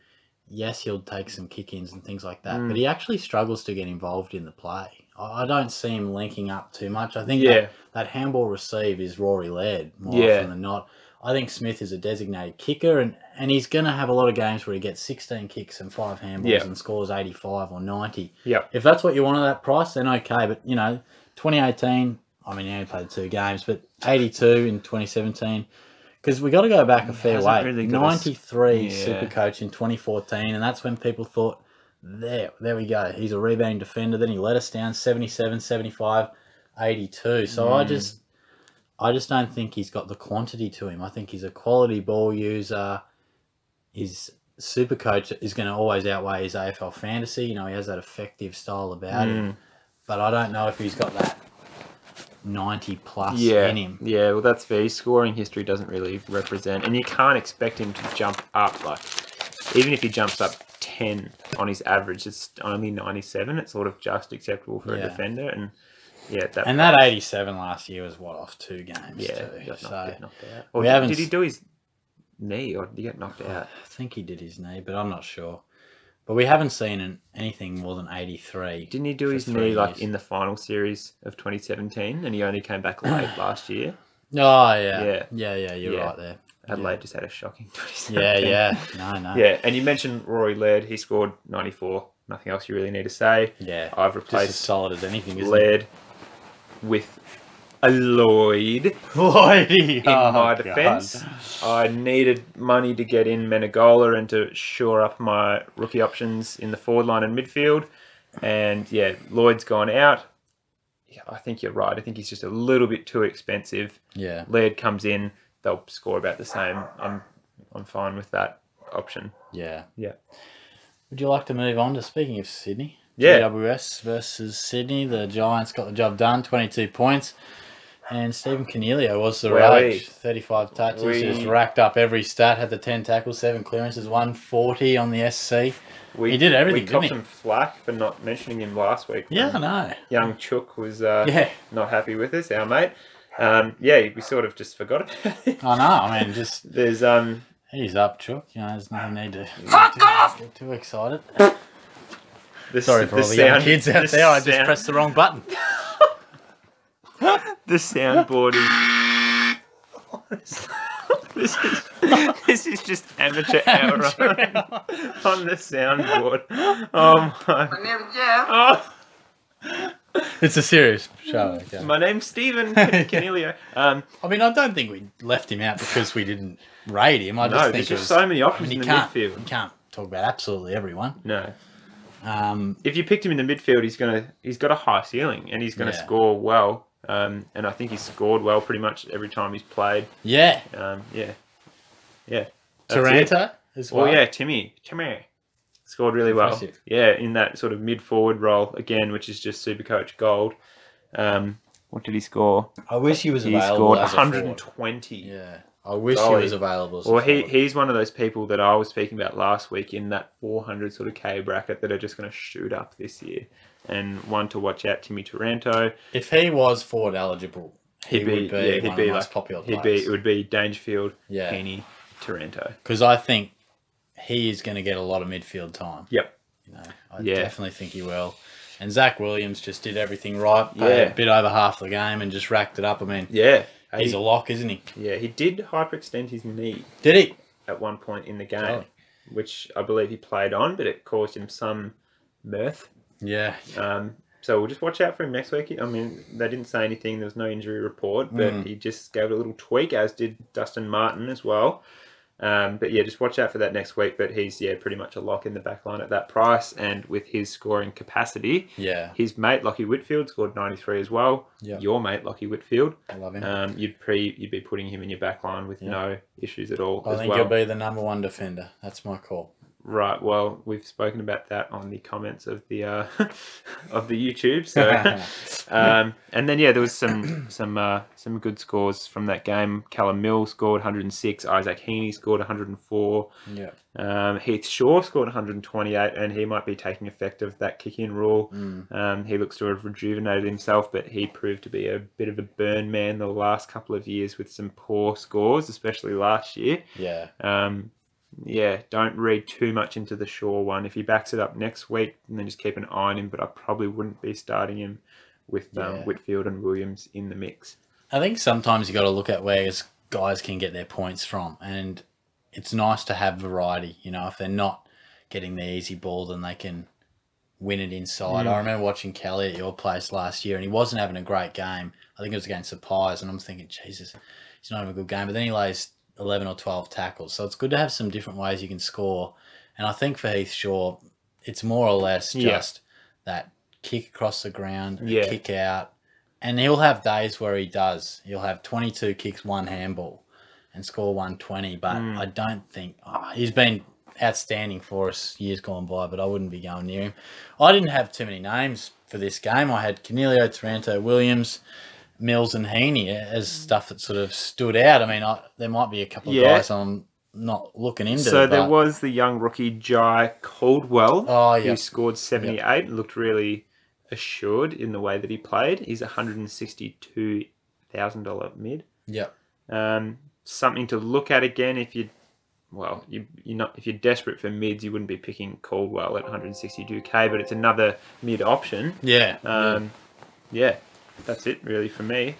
Yes, he'll take some kick-ins and things like that. But he actually struggles to get involved in the play. I don't see him linking up too much. I think that handball receive is Rory led more often than not. I think Smith is a designated kicker, and he's going to have a lot of games where he gets 16 kicks and 5 handballs and scores 85 or 90. Yeah. If that's what you want at that price, then okay. But, you know, 2018, I mean, he only played 2 games, but 82 in 2017. Because we got to go back a fair way. Really 93 SuperCoach in 2014, and that's when people thought, there we go. He's a rebounding defender. Then he let us down 77, 75, 82. So I just don't think he's got the quantity to him. I think he's a quality ball user. His SuperCoach is going to always outweigh his AFL fantasy. You know, he has that effective style about him. but I don't know if he's got that 90 plus Yeah, in him. yeah. Well, that's fair. His scoring history doesn't really represent, and you can't expect him to jump up. Like, even if he jumps up 10 on his average, it's only 97. It's sort of just acceptable for a defender, and that 87 last year was off 2 games. Yeah, too. got So knocked out. Or did he do his knee, or did he get knocked out? I think he did his knee, but I'm not sure. But we haven't seen anything more than 83. Didn't he do his knee like in the final series of 2017, and he only came back late last year? Oh yeah, you're right there. Adelaide just had a shocking 2017. No. Yeah, and you mentioned Rory Laird. He scored 94. Nothing else you really need to say. Yeah, I've replaced just as solid as anything. Isn't Laird with a Lloydie. In my defence, I needed money to get in Menegola and to shore up my rookie options in the forward line and midfield. And yeah, Lloyd's gone out. Yeah, I think you're right. I think he's just a little bit too expensive. Yeah. Laird comes in, they'll score about the same. I'm fine with that option. Yeah. Yeah. Would you like to move on to, speaking of Sydney? Yeah. GWS versus Sydney. The Giants got the job done, 22 points. And Stephen Cornelio was the rage. 35 touches, just racked up every stat, had the 10 tackles, 7 clearances, 140 on the SC. He did everything, We copped some flack for not mentioning him last week. Yeah, I know. Young Chook was not happy with us, our mate. We sort of just forgot about it. I know, I mean, just... There's... He's up, Chook. You know, there's no need to get too excited. Sorry for all the young kids out there, I just pressed the wrong button. The soundboard is... this is just amateur hour on the soundboard. Oh my... It's a serious show. Okay. My name's Stephen Cornelio. I mean, I don't think we left him out because we didn't rate him. I just think there's just so many options in the midfield. You can't talk about absolutely everyone. No. If you picked him in the midfield, he's got a high ceiling and he's gonna score well. And I think he's scored well pretty much every time he's played. Yeah. Taranto as well. Oh yeah, Timmy scored really well. Yeah, in that sort of mid-forward role again, which is just Supercoach gold. What did he score? I wish he was available. He scored 120. Yeah. I wish he was available. Well, he's one of those people that I was speaking about last week in that 400 sort of K bracket that are just going to shoot up this year. And one to watch out, Timmy Taranto. If he was forward eligible, he would be one of the most popular players. It would be Dangerfield, Heaney, Taranto. Because I think he is going to get a lot of midfield time. Yep. You know, I definitely think he will. And Zach Williams just did everything right. Played a bit over half the game and just racked it up. I mean, he's a lock, isn't he? Yeah, he did hyperextend his knee. Did he? At one point in the game, which I believe he played on, but it caused him some mirth. Yeah. So we'll just watch out for him next week. I mean, they didn't say anything. There was no injury report, but he just gave it a little tweak, as did Dustin Martin as well. But yeah, just watch out for that next week. But he's pretty much a lock in the back line at that price, and with his scoring capacity. Yeah. His mate Lockie Whitfield scored 93 as well. Yeah. Your mate Lockie Whitfield. I love him. You'd be putting him in your back line with no issues at all. I think he'll be the #1 defender. That's my call. Right. Well, we've spoken about that on the comments of the of the YouTube. So, and then there was some good scores from that game. Callum Mills scored 106. Isaac Heaney scored 104. Yeah. Heath Shaw scored 128, and he might be taking effect of that kick-in rule. He looks to have rejuvenated himself, but he proved to be a bit of a burn man the last couple of years with some poor scores, especially last year. Yeah. Don't read too much into the Shaw one. If he backs it up next week, then just keep an eye on him. But I probably wouldn't be starting him with Whitfield and Williams in the mix. I think sometimes you got to look at where guys can get their points from, and it's nice to have variety. You know, if they're not getting the easy ball, then they can win it inside. I remember watching Kelly at your place last year, and he wasn't having a great game. I think it was against the Pies, and I'm thinking, Jesus, he's not having a good game. But then he lays 11 or 12 tackles. So it's good to have some different ways you can score. And I think for Heath Shaw, it's more or less just that kick across the ground, kick out. And he'll have days where he does. He'll have 22 kicks, 1 handball, and score 120. But I don't think... he's been outstanding for us years gone by, but I wouldn't be going near him. I didn't have too many names for this game. I had Canelio, Taranto, Williams, Mills and Heaney as stuff that sort of stood out. I mean, there might be a couple of guys I'm not looking into. So there was the young rookie Jai Caldwell, who scored 78 and looked really assured in the way that he played. He's $162,000 mid. Yep. Something to look at again if you're not, if you're desperate for mids, you wouldn't be picking Caldwell at 162k, but it's another mid option. Yeah. Yeah, that's it really for me.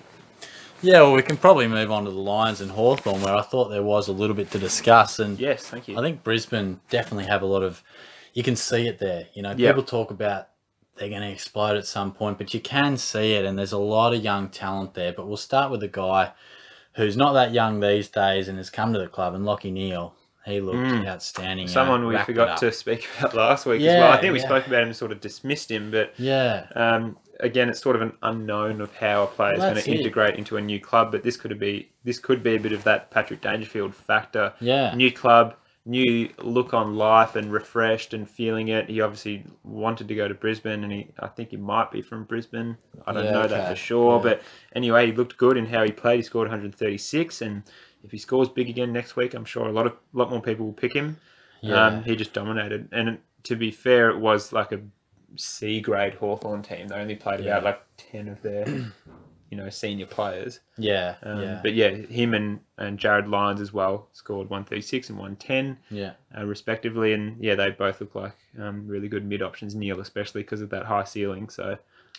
Yeah, well, we can probably move on to the Lions and Hawthorn, where I thought there was a little bit to discuss. And yes, thank you. I think Brisbane definitely have a lot of, you can see it there. You know, people talk about they're going to explode at some point, but you can see it, and there's a lot of young talent there. But we'll start with a guy who's not that young these days and has come to the club, and Lachie Neale. He looked outstanding. Someone we forgot to speak about last week as well. I think we spoke about him and sort of dismissed him, but again, it's sort of an unknown of how a player is going to integrate into a new club. But this could be a bit of that Patrick Dangerfield factor. Yeah, new club, new look on life, and refreshed and feeling it. He obviously wanted to go to Brisbane, and I think he might be from Brisbane. I don't know that for sure, but anyway, he looked good in how he played. He scored 136, and if he scores big again next week, I'm sure a lot more people will pick him. He just dominated, and to be fair, it was like a C grade Hawthorn team. They only played about like 10 of their senior players. But him and Jared Lyons as well scored 136 and 110 respectively, and they both look like really good mid options. Neale especially because of that high ceiling.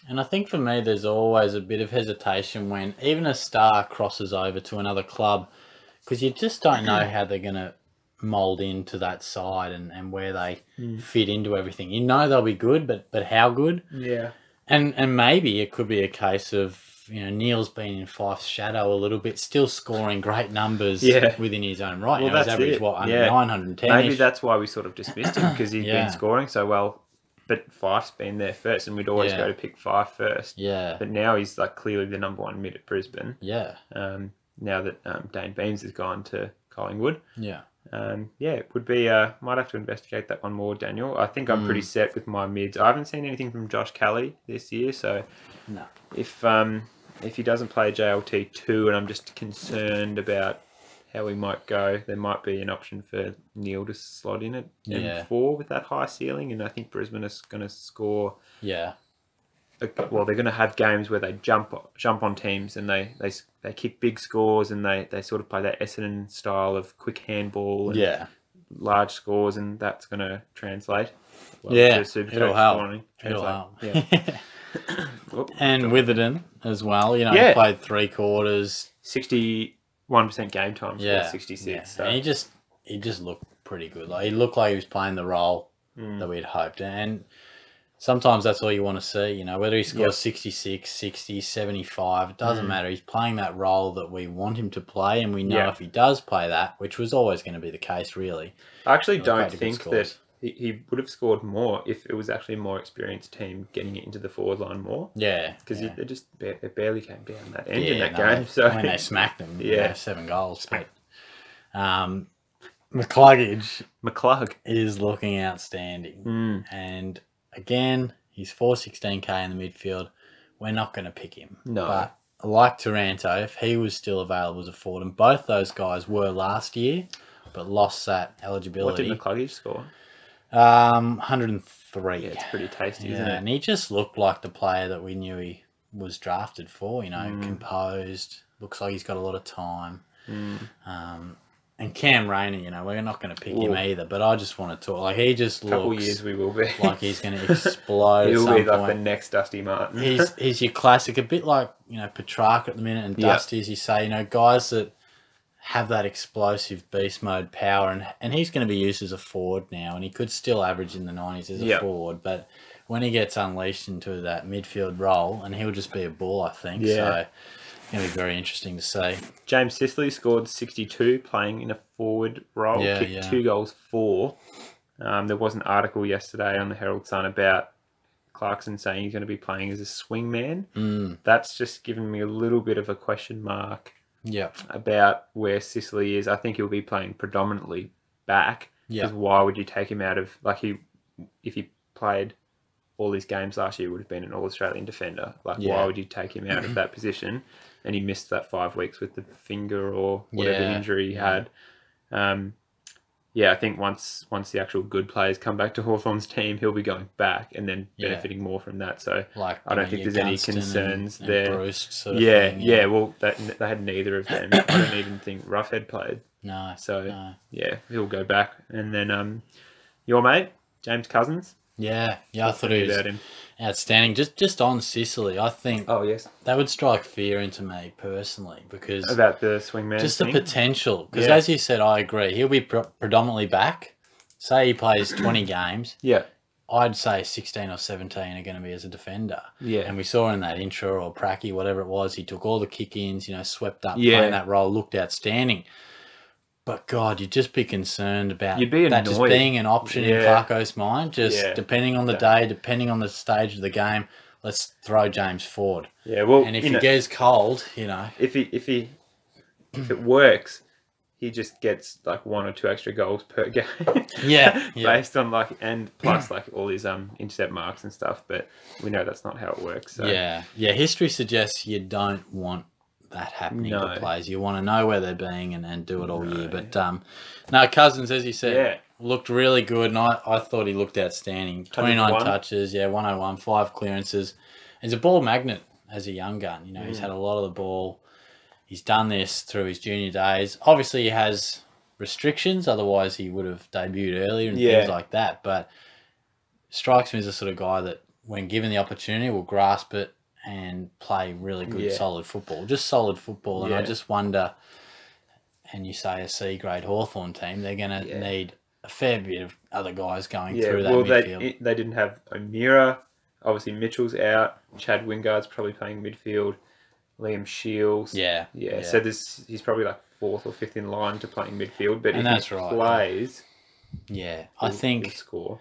And I think for me, there's always a bit of hesitation when even a star crosses over to another club, because you just don't know how they're going to mould into that side and where they fit into everything. You know they'll be good, but how good? Yeah. And maybe it could be a case of, Neale's been in Fife's shadow a little bit, still scoring great numbers within his own right. Well, his average, under 910. Maybe that's why we sort of dismissed him, because he's been scoring so well. But Fife's been there first, and we'd always go to pick Fife first. Yeah. But now he's like clearly the number one mid at Brisbane. Yeah. Now that Dane Beams has gone to Collingwood. Yeah. It would be. Might have to investigate that one more, Daniel. I think I'm pretty set with my mids. I haven't seen anything from Josh Kelly this year, so no. If he doesn't play JLT 2, and I'm just concerned about how he might go, there might be an option for Neale to slot in at 4 with that high ceiling, and I think Brisbane is going to score. Yeah. Well, they're going to have games where they jump on teams, and they kick big scores, and they sort of play that Essendon style of quick handball and large scores, and that's going to translate. Well, it'll help. It'll help. Yeah. And Witherden as well. He played 3 quarters, 61% game time. 66. Yeah. So. And he just looked pretty good. Like, he looked like he was playing the role that we'd hoped, and sometimes that's all you want to see, whether he scores 66, 60, 75, it doesn't matter. He's playing that role that we want him to play, and we know if he does play that, which was always going to be the case, really. I actually don't think that he would have scored more if it was actually a more experienced team getting it into the forward line more. Yeah. Because they barely came down that end in that game. So when they smacked them, 7 goals. But McCluggage is looking outstanding. And again, he's 416k in the midfield. We're not going to pick him. No. But like Taranto, if he was still available as a forward, and both those guys were last year, but lost that eligibility. What did McCluggage score? 103. Yeah, it's pretty tasty, isn't it? And he just looked like the player that we knew he was drafted for, composed, looks like he's got a lot of time. And Cam Rayner, we're not going to pick him either, but I just want to talk. Like, he just looks... couple years we will be. Like he's going to explode. He'll be like the next Dusty Martin. He's your classic, a bit like, Petrarca at the minute and Dusty, as you say, guys that have that explosive beast mode power, and he's going to be used as a forward now, and he could still average in the 90s as a forward, but when he gets unleashed into that midfield role, and he'll just be a bull, I think. So it's going to be very interesting to see. James Sicily scored 62 playing in a forward role, kicked 2 goals 4. There was an article yesterday on the Herald Sun about Clarkson saying he's going to be playing as a swingman. That's just given me a little bit of a question mark about where Sicily is. I think he'll be playing predominantly back. Because why would you take him out of, if he played all his games last year would have been an All-Australian defender. Like, Yeah. why would you take him out of that position? And he missed that 5 weeks with the finger or whatever injury he had. I think once the actual good players come back to Hawthorn's team, he'll be going back and then benefiting more from that. So Like, I don't think there's any concerns there. Bruce sort of thing, Well, they had neither of them. I don't even think Roughhead played. No. So he'll go back. And then your mate, James Cousins. Yeah, I thought he was him. outstanding. Just on Sicily, I think Oh, yes. that would strike fear into me personally because About the swingman just thing? the potential. Because as you said, I agree. He'll be predominantly back. Say he plays 20 games. Yeah. I'd say 16 or 17 are going to be as a defender. Yeah. And we saw in that intro or pracky, whatever it was, he took all the kick-ins, swept up, playing that role, looked outstanding. But God, you'd just be concerned about that just being an option in Clarko's mind, depending on the day, depending on the stage of the game. Let's throw James forward. Yeah, well, and if he gets cold, if it works, he just gets like 1 or 2 extra goals per game. Based on and plus all his intercept marks and stuff. But we know that's not how it works. So. Yeah. History suggests you don't want that happening to players. You want to know where they're being and do it all year. But no, Cousins, as you said, looked really good, and I thought he looked outstanding. 29 touches, 101, 5 clearances. He's a ball magnet as a young gun. He's had a lot of the ball. He's done this through his junior days. Obviously, he has restrictions, otherwise he would have debuted earlier and things like that. But strikes me as the sort of guy that, when given the opportunity, will grasp it and play really good, solid football. Just solid football. And I just wonder, and you say a C-grade Hawthorn team, they're going to need a fair bit of other guys going through that midfield. They didn't have O'Meara. Obviously, Mitchell's out. Chad Wingard's probably playing midfield. Liam Shields. Yeah. So he's probably like 4th or 5th in line to playing midfield. But if he plays, I think he'll score.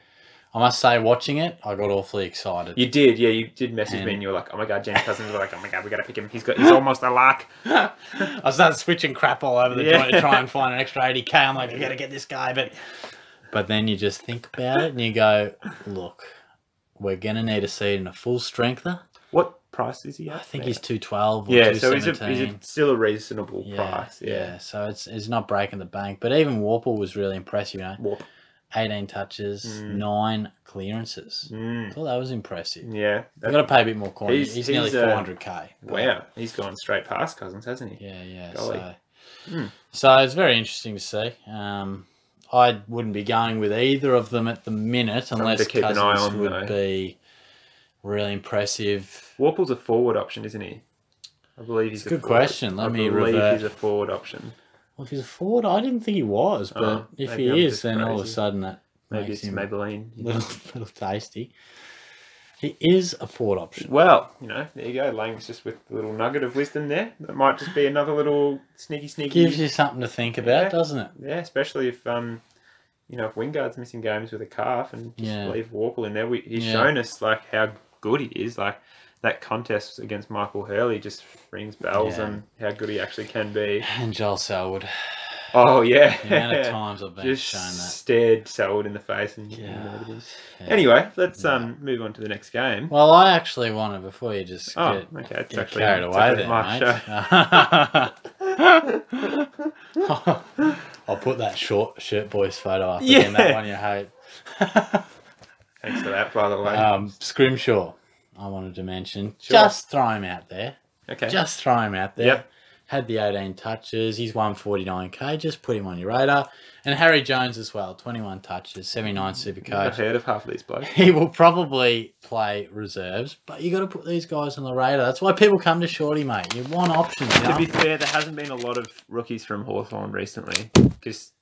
I must say, watching it, I got awfully excited. You did, you did message me, and you were like, "Oh my God, James Cousins!" We're like, "Oh my God, we got to pick him. He's almost a lock." I started switching crap all over the joint to try and find an extra 80k. I'm like, "I got to get this guy," but then you just think about it and you go, "Look, we're gonna need to see it in a full strengther." What price is he at? I think he's 212. Or so 217. he's still a reasonable price. So it's not breaking the bank, but even Warple was really impressive. 18 touches, 9 clearances. I thought that was impressive. Yeah. I've got to pay a bit more coin. He's nearly 400k. Wow. He's gone straight past Cousins, hasn't he? Yeah. So it's very interesting to see. I wouldn't be going with either of them at the minute unless Cousins would be really impressive. Warple's a forward option, isn't he? I believe he's a good question. Let me revert. I believe he's a forward option. Well, if he's a forward, I didn't think he was, but if he is, then all of a sudden that maybe makes it's him Maybelline. Little tasty. He is a forward option. Well, there you go. Lang's just with a little nugget of wisdom there. That might just be another little sneaky. Gives you something to think about, doesn't it? Yeah, especially if if Wingard's missing games with a calf and just leave Warple in there. He's shown us how good he is. That contest against Michael Hurley just rings bells on how good he actually can be. And Joel Selwood. Oh, yeah. The amount of times I've been just shown that. Stared Selwood in the face. Anyway, let's move on to the next game. Well, I actually wanted, before you just get carried away there, mate. I'll put that short shirt boys photo up again, that one you hate. Thanks for that, by the way. Scrimshaw. I wanted to mention. Just throw him out there. Okay. Just throw him out there. Yep. Had the 18 touches. He's 149k. Just put him on your radar. And Harry Jones as well. 21 touches, 79 SuperCoach. I've heard of half of these blokes. He will probably play reserves, but you got to put these guys on the radar. That's why people come to Shorty, mate. You want options. To be fair, there hasn't been a lot of rookies from Hawthorn recently. Because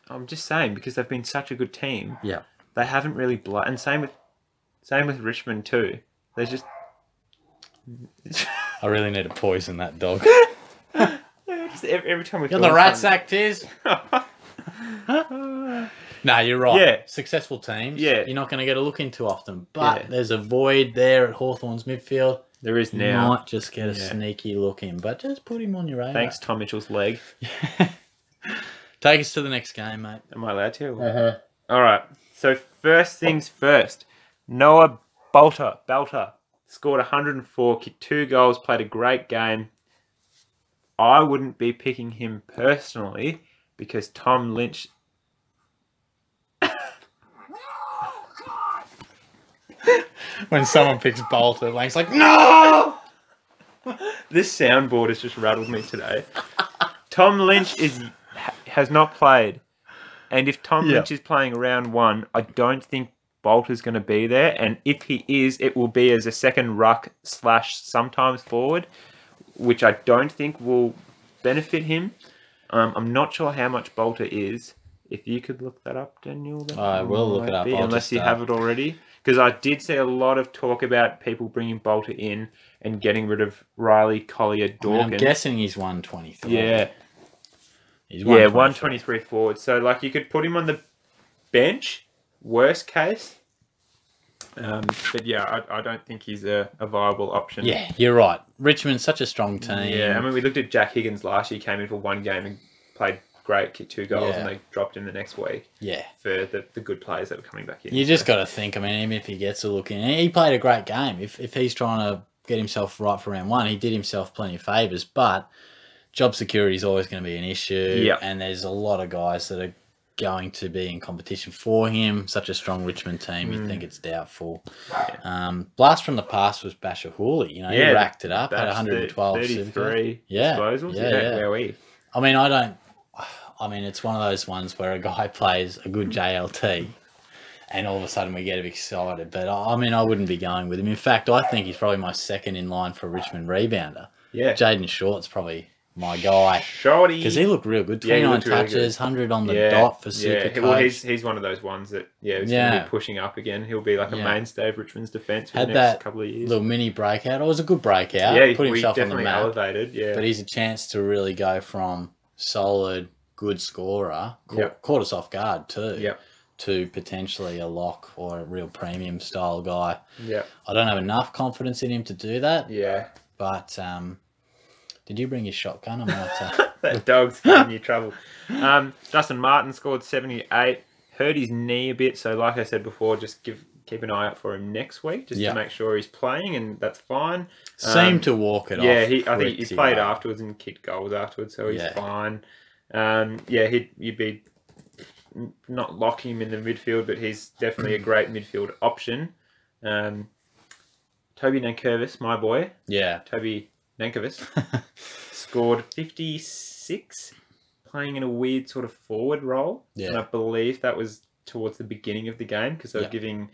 I'm just saying, because they've been such a good team. Yeah. They haven't really and same with Richmond too. They just. I really need to poison that dog. Just every time we. You're the rat sack, Tiz. No, you're right. Yeah. Successful teams. Yeah. You're not going to get a look into often, but there's a void there at Hawthorn's midfield. There is now. You might just get a sneaky look in, but just put him on your radar. Thanks, Tom Mitchell's leg. Take us to the next game, mate. Am I allowed to? All right. So first things first. Noah Belter, scored 104, kicked 2 goals, played a great game. I wouldn't be picking him personally because Tom Lynch... When someone picks Bolter, Lang's like, no! This soundboard has just rattled me today. Tom Lynch has not played. And if Tom Lynch is playing round 1, I don't think Bolter's going to be there. And if he is, it will be as a second ruck / sometimes forward, which I don't think will benefit him. I'm not sure how much Bolter is. If you could look that up, Daniel. I will look it up. Unless you have it already. Because I did see a lot of talk about people bringing Bolter in and getting rid of Riley, Collier, Dawkins. I'm guessing he's 123. Yeah. He's 123 forward. So, like, you could put him on the bench, worst case. But, yeah, I don't think he's a viable option. Yeah, you're right. Richmond's such a strong team. Yeah, I mean, we looked at Jack Higgins last year. He came in for 1 game and played great, kicked 2 goals, and they dropped him the next week. Yeah. For the good players that were coming back in. You just got to think, I mean, even if he gets a look in, he played a great game. If he's trying to get himself right for round 1, he did himself plenty of favours, but job security is always going to be an issue. Yep. And there's a lot of guys that are going to be in competition for him. Such a strong Richmond team, you'd think it's doubtful. Yeah. Blast from the past was Basher Hooley. You know, he racked it up, had 112 33 disposals. Yeah. I mean, it's one of those ones where a guy plays a good JLT and all of a sudden we get excited. But, I mean, I wouldn't be going with him. In fact, I think he's probably my second in line for a Richmond rebounder. Yeah. Jaden Short's probably my guy. Shorty. Because he looked real good. 29 touches, really 100 on the dot for SuperCoach. Well, he's one of those ones that, he's going to be pushing up again. He'll be like a mainstay of Richmond's defence for the next couple of years. Little mini breakout. It was a good breakout. Yeah, put himself on the map. Elevated, But he's a chance to really go from solid, good scorer, caught us off guard too, to potentially a lock or a real premium style guy. Yeah, I don't have enough confidence in him to do that. Yeah, but did you bring your shotgun? I might. That dog's giving you trouble. Justin Martin scored 78. Hurt his knee a bit, so like I said before, just keep an eye out for him next week, just to make sure he's playing, and that's fine. Seemed to walk it off. Yeah, I think he played afterwards and kicked goals afterwards, so he's fine. You'd be not lock him in the midfield, but he's definitely a great midfield option. Toby Nankervis, my boy. Yeah. Toby Nankervis scored 56, playing in a weird sort of forward role. Yeah. And I believe that was towards the beginning of the game because they were giving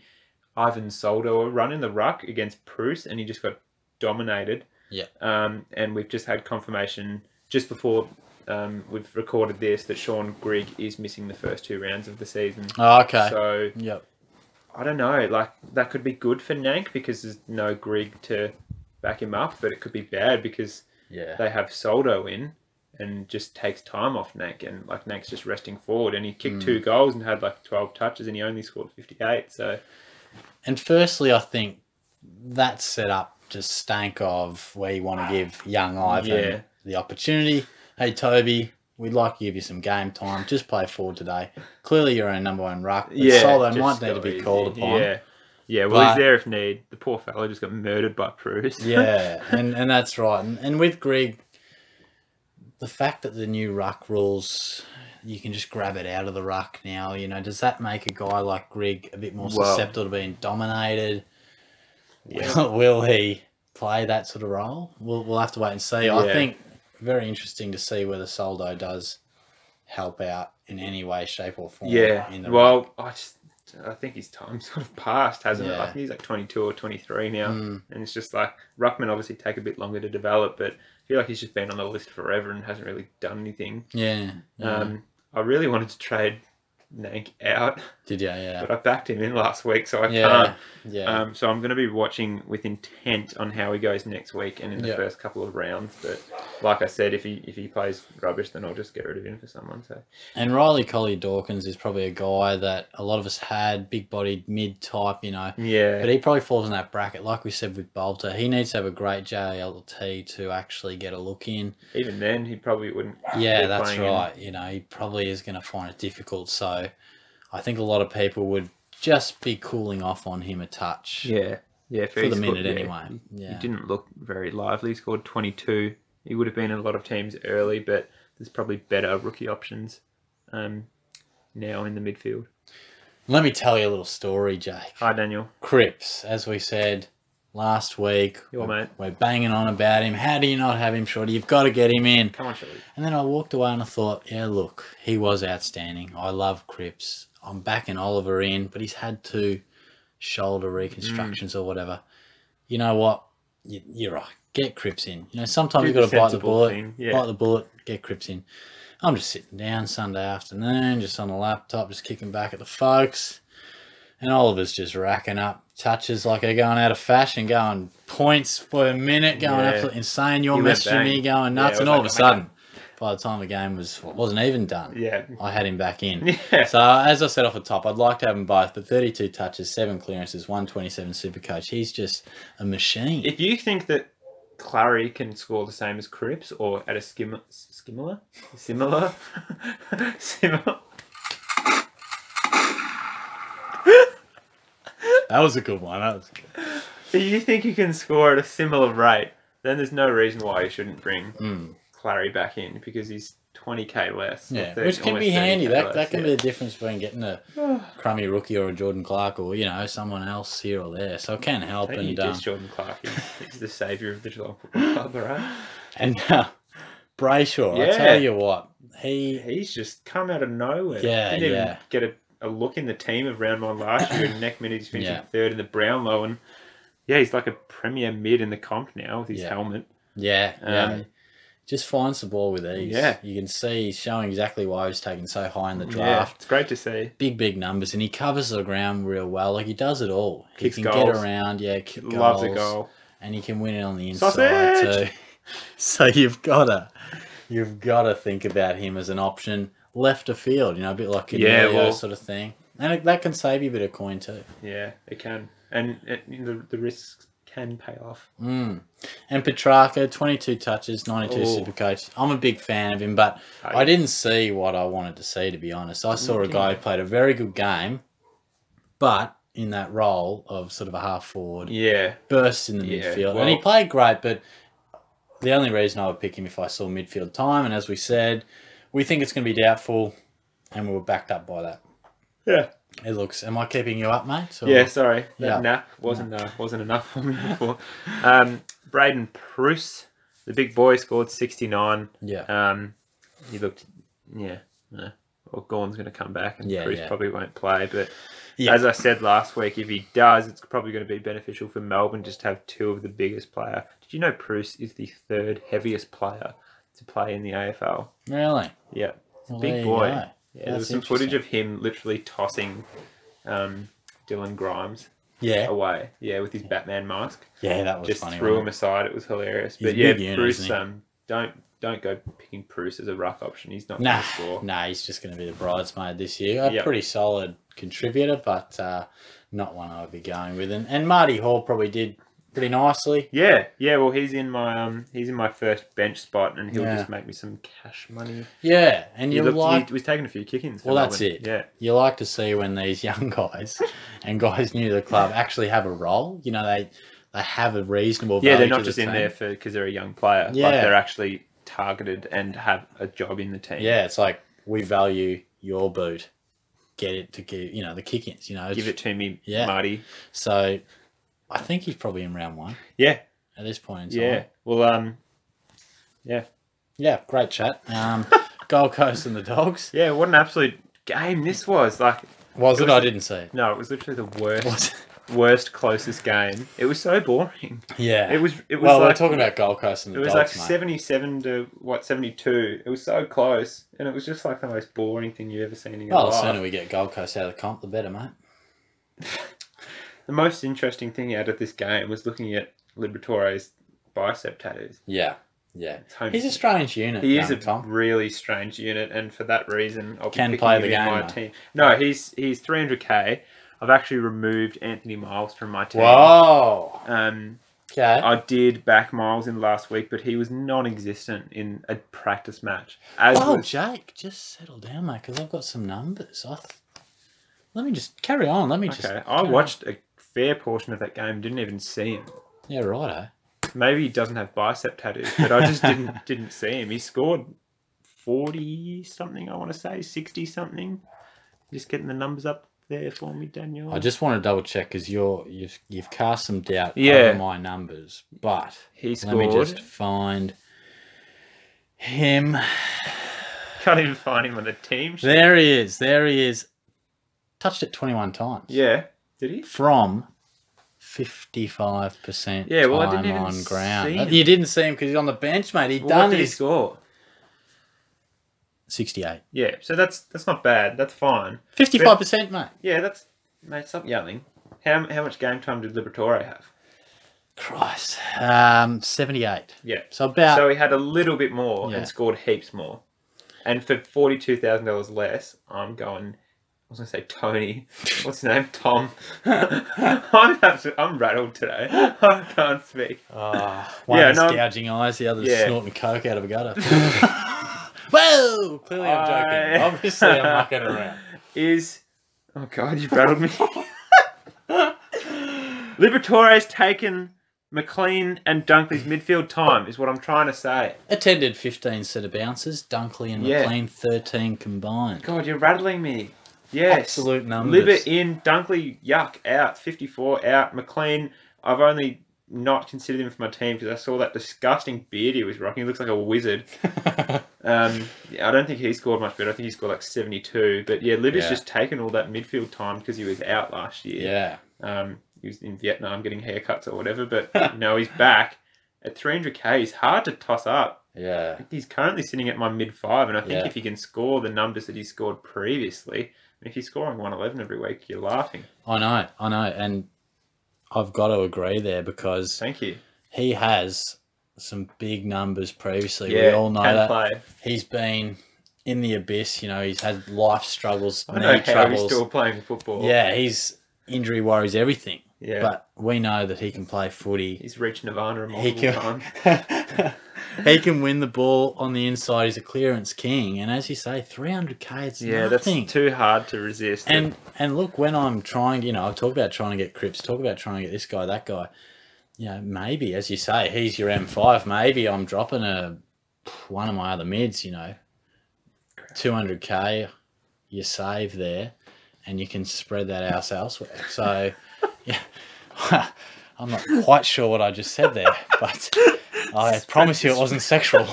Ivan Soldo a run in the ruck against Bruce, and he just got dominated. Yeah. And we've just had confirmation just before we've recorded this that Sean Grigg is missing the first 2 rounds of the season. Oh, okay. So, I don't know. Like, that could be good for Nank because there's no Grigg to back him up, but it could be bad because they have Soldo in and just takes time off Nank, and like Nank's just resting forward, and he kicked 2 goals and had like 12 touches and he only scored 58. So, and firstly, I think that setup just stank of where you want to give young Ivan the opportunity. Hey, Toby, we'd like to give you some game time. Just play forward today. Clearly, you're a number 1 ruck. But Soldo might need to be called upon. Yeah, well, he's there if need. The poor fellow just got murdered by Bruce. Yeah, and that's right. And with Grigg, the fact that the new ruck rules, you can just grab it out of the ruck now, you know, does that make a guy like Grigg a bit more susceptible to being dominated? Yeah. Will he play that sort of role? We'll have to wait and see. Yeah. I think very interesting to see whether Soldo does help out in any way, shape or form. Yeah, well, I think his time's sort of passed, hasn't it? I think he's like 22 or 23 now. And it's just like, ruckmen obviously take a bit longer to develop, but I feel like he's just been on the list forever and hasn't really done anything. Yeah. I really wanted to trade Nank out. Did you? Yeah. But I backed him in last week, so I can't. Yeah. So I'm going to be watching with intent on how he goes next week and in the first couple of rounds. But like I said, if he plays rubbish, then I'll just get rid of him for someone. So. And Riley Collier Dawkins is probably a guy that a lot of us had, big-bodied, mid-type, you know. Yeah. But he probably falls in that bracket. Like we said with Bolter, he needs to have a great JLT to actually get a look in. Even then, he probably wouldn't. Yeah, that's right. You know, he probably is going to find it difficult. So I think a lot of people would just be cooling off on him a touch. Yeah. Yeah, for the minute anyway. Yeah. He didn't look very lively. He scored 22. He would have been in a lot of teams early, but there's probably better rookie options now in the midfield. Let me tell you a little story, Jake. Hi, Daniel. Cripps, as we said last week, we're banging on about him. How do you not have him, Shorty? You've got to get him in. Come on, Shorty. And then I walked away and I thought, yeah, look, he was outstanding. I love Cripps. I'm backing Oliver in, but he's had 2 shoulder reconstructions or whatever. You know what? You're right. Get Cripps in. You know, sometimes you've got to bite the bullet. Bite the bullet, get Cripps in. I'm just sitting down Sunday afternoon, just on the laptop, just kicking back at the folks. And Oliver's just racking up touches like they're going out of fashion, going points per minute, going absolutely insane. You're messaging me, going nuts. And all of a sudden, by the time the game wasn't even done, I had him back in. So, as I said off the top, I'd like to have them both, but 32 touches, 7 clearances, 127 SuperCoach. He's just a machine. If you think that Clary can score the same as Cripps or at a similar. That was a good one. If you think you can score at a similar rate, then there's no reason why you shouldn't bring Clary back in, because he's 20k less. Yeah, which can be handy. That can be the difference between getting a crummy rookie or a Jordan Clark or, you know, someone else here or there. So it can help. And Jordan Clark. He's the saviour of the Geelong Football Club, right? And Brayshaw, I tell you what, he's just come out of nowhere. Didn't even get a look in the team of round 1 last year. And next minute he's finishing 3rd in the Brownlow, and he's like a premier mid in the comp now with his helmet. Just finds the ball with ease. You can see he's showing exactly why he was taken so high in the draft. It's great to see. Big numbers, and he covers the ground real well. Like, he does it all. Kicks he can goals. get around, kick goals. Loves a goal. And he can win it on the inside too. So you've got to think about him as an option left of field, you know, a bit like a sort of thing. And that can save you a bit of coin too. Yeah, it can. And the risks can pay off. And Petrarca, 22 touches, 92 SuperCoach. I'm a big fan of him, but I didn't see what I wanted to see, to be honest. I saw a guy who played a very good game, but in that role of sort of a half forward, burst in the midfield. And he played great, but the only reason I would pick him if I saw midfield time, and as we said, we think it's going to be doubtful, and we were backed up by that. Yeah. It looks. Am I keeping you up, mate? Or? Yeah, sorry. That nap wasn't enough for me before. Braden Pruce, the big boy, scored 69. He looked. Well, Gorn's going to come back, and Pruce probably won't play. But as I said last week, if he does, it's probably going to be beneficial for Melbourne just to have 2 of the biggest player. Did you know Pruce is the 3rd heaviest player to play in the AFL? Really? Yeah. Well, big boy. Yeah, there's some footage of him literally tossing Dylan Grimes away. Yeah, with his Batman mask. Yeah, that was funny. Just threw him aside. It was hilarious. But Bruce, don't go picking Bruce as a ruck option. He's not going to score. He's just going to be the bridesmaid this year. A pretty solid contributor, but not one I would be going with. And Marty Hall probably did pretty nicely. Yeah. Well, he's in my first bench spot, and he'll just make me some cash money. Yeah, and he was taking a few kick-ins. Well, that's it. Yeah, you like to see when these young guys and guys new to the club actually have a role. You know, they have a reasonable value. Yeah, they're not just in there because they're a young player. Yeah, like they're actually targeted and have a job in the team. Yeah, it's like, we value your boot. Get it to give, the kick-ins. Give it to me, Marty. So I think he's probably in round 1. Yeah. At this point in time. Yeah. Well, Yeah, great chat. Gold Coast and the Dogs. Yeah, what an absolute game this was. Like, was it? I didn't see it. No, it was literally the worst closest game. It was so boring. Yeah. It was well, we're talking about Gold Coast and the Dogs, It was like 77 to 72. It was so close, and it was just like the most boring thing you've ever seen in your life. Well, the sooner we get Gold Coast out of the comp, the better, mate. The most interesting thing out of this game was looking at Liberatore's bicep tattoos. Yeah. He's a strange unit. He is a really strange unit, and for that reason, I'll can be play picking the him game. in my team. No, he's 300k. I've actually removed Anthony Miles from my team. Whoa. Okay. I did back Miles in last week, but he was non-existent in a practice match. Jake, just settle down, mate, because I've got some numbers. Let me just carry on. I watched a fair portion of that game, didn't even see him. Yeah, right. Maybe he doesn't have bicep tattoos, but I just didn't see him. He scored 40 something, I want to say 60 something. Just getting the numbers up there for me, Daniel. I just want to double check because you've cast some doubt over my numbers, but he scored. Let me just find him. Can't even find him on the team sheet. There he is. Touched it 21 times. Yeah, did he? From 55% time on ground. You didn't see him because he's on the bench, mate. What did he score? 68. Yeah, so that's not bad. That's fine. 55%, mate. Yeah, mate, stop yelling. How much game time did Liberatore have? Christ. 78. Yeah. So he had a little bit more and scored heaps more. And for $42,000 less, I'm going, I was going to say Tony. What's his name? Tom. I'm rattled today. I can't speak. One's gouging eyes, the other's snorting coke out of a gutter. Whoa! Clearly I'm joking. Obviously I'm mucking around. Oh God, you rattled me. Liberatore's taken McLean and Dunkley's midfield time, is what I'm trying to say. Attended 15 set of bounces. Dunkley and McLean 13 combined. God, you're rattling me. Yes. Absolute numbers. Libba in, Dunkley, yuck, out. 54, out. McLean, I've only not considered him for my team because I saw that disgusting beard he was rocking. He looks like a wizard. I don't think he scored much better. I think he scored like 72. But yeah, Libba's just taken all that midfield time because he was out last year. Yeah. He was in Vietnam getting haircuts or whatever. But no, he's back. At 300k, he's hard to toss up. Yeah. I think he's currently sitting at my mid-5. And I think if he can score the numbers that he scored previously, if he's scoring 111 every week, you're laughing. I know. And I've got to agree there because thank you. He has some big numbers previously. Yeah, we all know that. Play. He's been in the abyss, he's had life struggles, I know how he's still playing football. Yeah, he's injury worries everything. Yeah. But we know that he can play footy. He's reached Nirvana multiple times. He can win the ball on the inside. He's a clearance king. And as you say, 300k, it's nothing. That's too hard to resist. And look, when I'm trying, I talk about trying to get Cripps, talk about trying to get this guy, that guy. Maybe, as you say, he's your M5. Maybe I'm dropping one of my other mids, 200k, you save there, and you can spread that house elsewhere. So, yeah, I'm not quite sure what I just said there, but I promise you it wasn't sexual.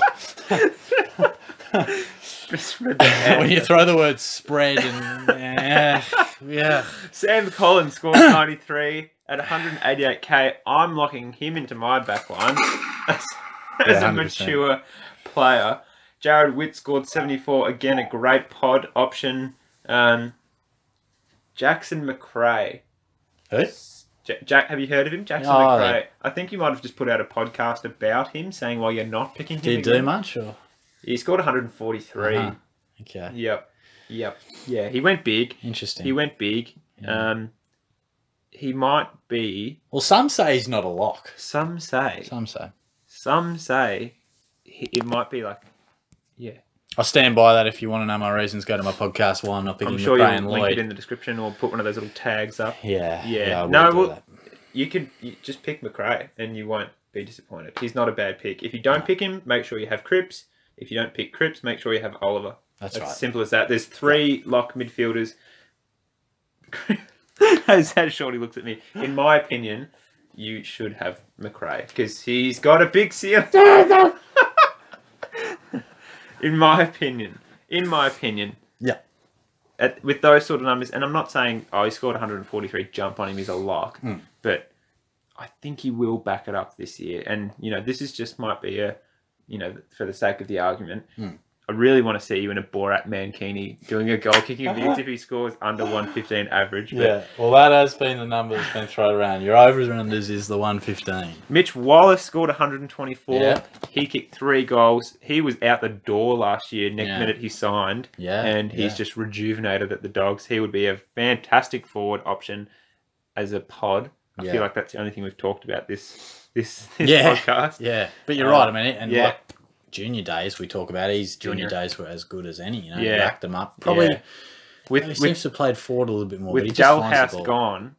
When you throw the word spread and Sam Collins scored 93 at 188k. I'm locking him into my backline as a mature player. Jared Witt scored 74. Again, a great pod option. Jackson McRae. Who? Jack, have you heard of him? Jackson McRae. I think you might have just put out a podcast about him, saying why you're not picking him. Did he do much? Or? He scored 143. Okay. Yep. Yeah, he went big. Interesting. He went big. Yeah. He might be... Well, some say he's not a lock. Some say it might be like... Yeah. I'll stand by that. If you want to know my reasons, go to my podcast while I'm not picking McRae and Lloyd. Link it in the description or put one of those little tags up. Yeah. You just pick McRae and you won't be disappointed. He's not a bad pick. If you don't pick him, make sure you have Cripps. If you don't pick Cripps, make sure you have Oliver. That's right. As simple as that. There's 3 lock midfielders. As Shorty looks at me, in my opinion, you should have McRae because he's got a big ceiling. In my opinion. Yeah. With those sort of numbers, and I'm not saying, he scored 143, jump on him, he's a lock, but I think he will back it up this year. And, this is just might be for the sake of the argument, I really want to see you in a Borat Mankini doing a goal kicking bids if he scores under 115 average. But yeah, well, that has been the number that's been thrown around. Your overs and unders is the 115. Mitch Wallace scored 124. Yeah. He kicked 3 goals. He was out the door last year, next minute he signed. Yeah. And he's just rejuvenated at the Dogs. He would be a fantastic forward option as a pod. I feel like that's the only thing we've talked about this podcast. Yeah, but you're right. I mean, and like junior days we talk about, his junior days were as good as any. Racked them up. Probably. He seems to have played forward a little bit more. With Jailhouse gone,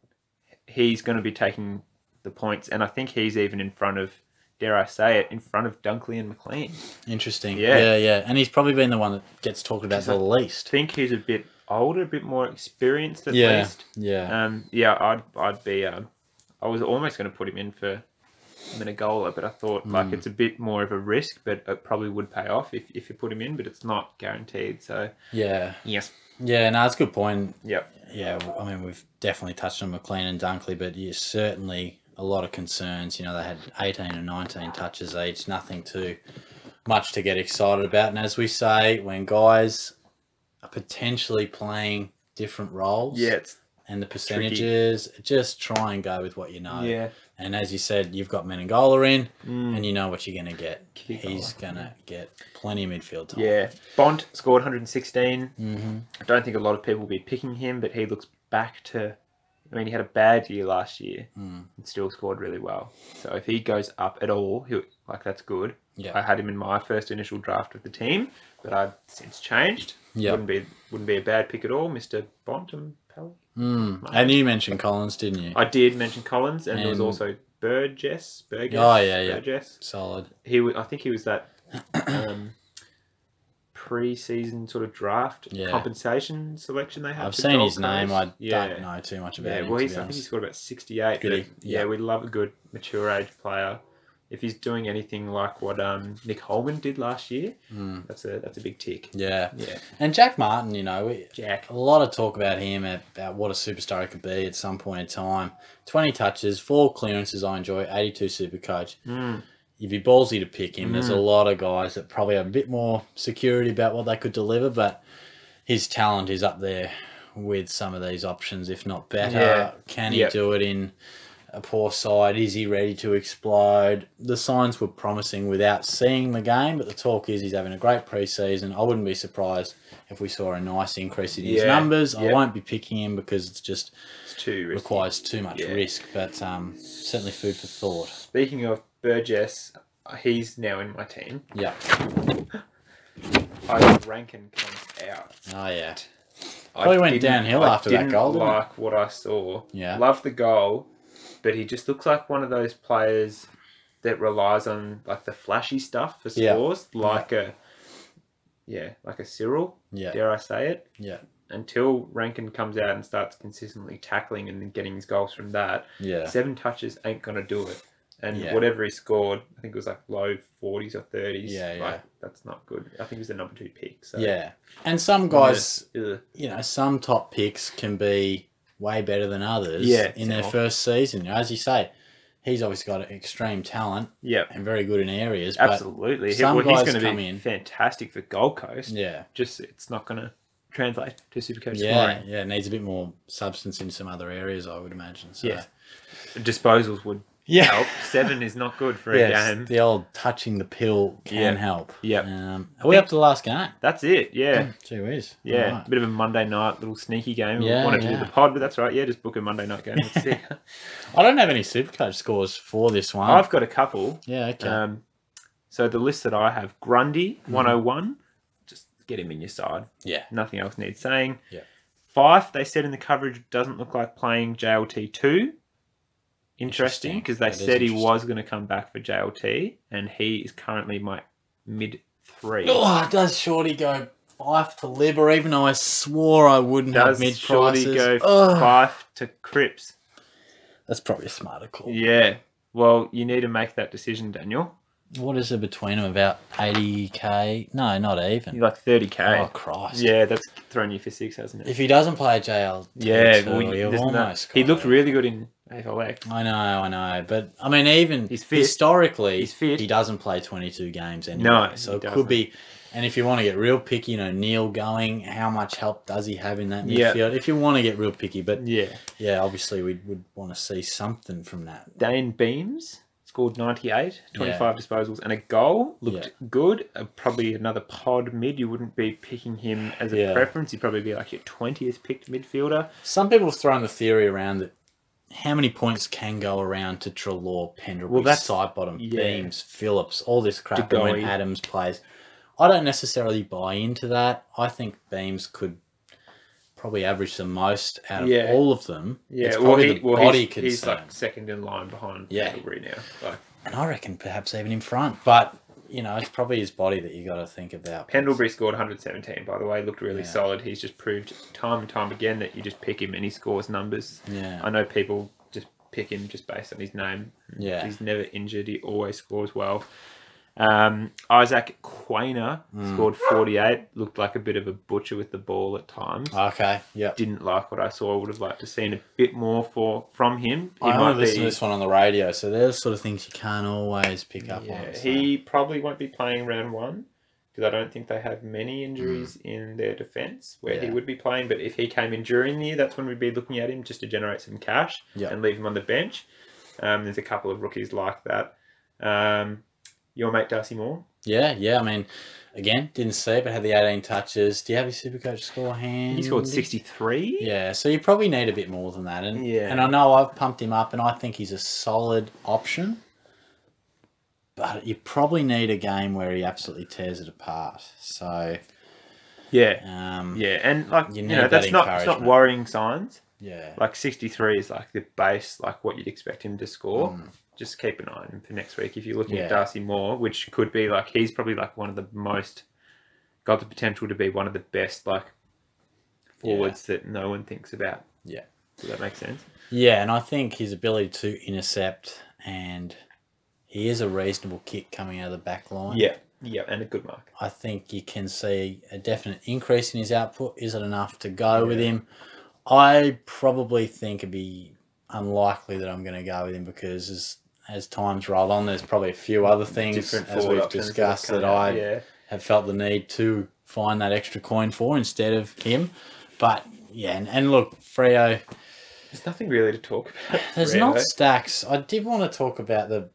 he's going to be taking the points, and I think he's even in front of, dare I say it, in front of Dunkley and McLean. Interesting. Yeah. Yeah. And he's probably been the one that gets talked about the least. I think he's a bit older, a bit more experienced at least. Yeah. I'd be. I was almost going to put him in for Menegola, but I thought like it's a bit more of a risk, but it probably would pay off if you put him in, but it's not guaranteed. So yeah. Yes. Yeah, no, that's a good point. Yep. Yeah, I mean, we've definitely touched on McLean and Dunkley, but yeah, certainly a lot of concerns. You know, they had 18 and 19 touches each, nothing too much to get excited about. And as we say, when guys are potentially playing different roles, and the percentages, just try and go with what you know. Yeah. And as you said, you've got Menegola in, and you know what you're going to get. He's going to get plenty of midfield time. Yeah. Bont scored 116. I don't think a lot of people will be picking him, but he looks back to... I mean, he had a bad year last year and still scored really well. So if he goes up at all, that's good. Yeah. I had him in my first initial draft of the team, but I've since changed. Yeah. Wouldn't be a bad pick at all, Mr. Bont and Pelly. And you mentioned Collins, didn't you? I did mention Collins, and there was also Burgess. Oh, yeah. Burgess. Solid. I think he was that pre-season sort of draft compensation selection they had. I've seen his name. I don't know too much about him. Well, I think he scored about 68. Did he? Yeah, we love a good mature age player. If he's doing anything like what Nick Holman did last year, that's a big tick. Yeah. And Jack Martin, you know, a lot of talk about him, about what a superstar he could be at some point in time. 20 touches, 4 clearances I enjoy, 82 SuperCoach. You'd be ballsy to pick him. There's a lot of guys that probably have a bit more security about what they could deliver, but his talent is up there with some of these options, if not better. Yeah. Can he do it in a poor side? Is he ready to explode? The signs were promising without seeing the game, but the talk is he's having a great pre-season. I wouldn't be surprised if we saw a nice increase in his numbers. I won't be picking him because it's too risky. Requires too much risk, but certainly food for thought. Speaking of Burgess, he's now in my team. Yeah. I think Rankin comes out. Oh, yeah. Probably went downhill after that goal, didn't it? Like what I saw. Yeah. Love the goal, but he just looks like one of those players that relies on like the flashy stuff for scores, like a Cyril. Yeah. Dare I say it? Yeah. Until Rankin comes out and starts consistently tackling and then getting his goals from that, 7 touches ain't gonna do it. And whatever he scored, I think it was like low 40s or 30s. Like, that's not good. I think he was the number 2 pick. So. Yeah. And some guys, you know, some top picks can be way better than others in their first season. You know, as you say, he's obviously got extreme talent and very good in areas. Absolutely. But some guys he's going to be in fantastic for Gold Coast. Yeah. Just it's not going to translate to SuperCoach scoring. scoring. Yeah, it needs a bit more substance in some other areas, I would imagine. So. Yes. Disposals would help. 7 is not good for a game. The old touching the pill can help. Yeah. Are we up to the last game? That's it, yeah. Gee whiz. Yeah, right. Bit of a Monday night little sneaky game. We wanted to do the pod, but that's right. Yeah, just book a Monday night game. Let's see. I don't have any SuperCoach scores for this one. I've got a couple. Yeah, okay. So the list that I have, Grundy, 101. Just get him in your side. Yeah. Nothing else needs saying. Yeah. Fife, they said in the coverage, doesn't look like playing JLT 2. Interesting, because they said he was going to come back for JLT, and he is currently my mid 3. Oh, does Shorty go Fife to Libber, even though I swore I wouldn't have mid prices? Does Shorty go Fife to Cripps? That's probably a smarter call. Yeah. Well, you need to make that decision, Daniel. What is it between them? About 80k? No, not even. You're like 30k. Oh, Christ. Yeah, that's thrown you for 6, hasn't it? If he doesn't play JL, he looked really good in AFLX. I know. But, I mean, even historically, he doesn't play 22 games anyway. No, so it could be... And if you want to get real picky, you know, Neil going, how much help does he have in that midfield? If you want to get real picky. But, yeah, obviously we would want to see something from that. Dane Beams scored 98, 25 disposals and a goal. Looked good. Probably another pod mid. You wouldn't be picking him as a preference. He'd probably be like your 20th picked midfielder. Some people have thrown the theory around that how many points can go around to Treloar, Penderbury, Sidebottom, Beams, Phillips, all this crap when Adams plays. I don't necessarily buy into that. I think Beams could probably averaged the most out of Yeah. all of them. Yeah, It's probably the body he's concern. like second in line behind Pendlebury now. Like, And I reckon perhaps even in front. But, you know, it's probably his body that you got to think about. Pendlebury scored 117, by the way. Looked really Yeah. solid. He's just proved time and time again that you just pick him and he scores numbers. Yeah. I know people just pick him just based on his name. Yeah. He's never injured. He always scores well. Isaac Quainer scored 48. Looked like a bit of a butcher with the ball at times. Okay, yeah. Didn't like what I saw. I would have liked to seen a bit more from him. I only listen to this one on the radio, so they're the sort of things you can't always pick up on. So. He probably won't be playing round one because I don't think they have many injuries in their defence where he would be playing. But if he came in during the year, that's when we'd be looking at him just to generate some cash and leave him on the bench. There's a couple of rookies like that. Your mate Darcy Moore? Yeah. I mean, again, didn't see it, but had the 18 touches. Do you have his Supercoach score hand? He scored 63. Yeah, so you probably need a bit more than that. And Yeah. and I know I've pumped him up, and I think he's a solid option. But you probably need a game where he absolutely tears it apart. So Yeah. yeah, and like you you need know, that it's not encouragement. worrying signs. yeah, Like 63 is like the base, like what you'd expect him to score. Just keep an eye on him for next week. If you're looking at Darcy Moore, which could be like, he's probably like one of the most, got the potential to be one of the best like forwards that no one thinks about. Yeah. Does that make sense? Yeah, and I think his ability to intercept, and he is a reasonable kick coming out of the back line. Yeah, and a good mark. I think you can see a definite increase in his output. Is it enough to go with him? I probably think it'd be unlikely that I'm going to go with him because as time's rolled on, there's probably a few other things, as we've discussed, that I have felt the need to find that extra coin for instead of him. But, yeah, and look, Freo... There's nothing really to talk about. There's not stacks. I did want to talk about the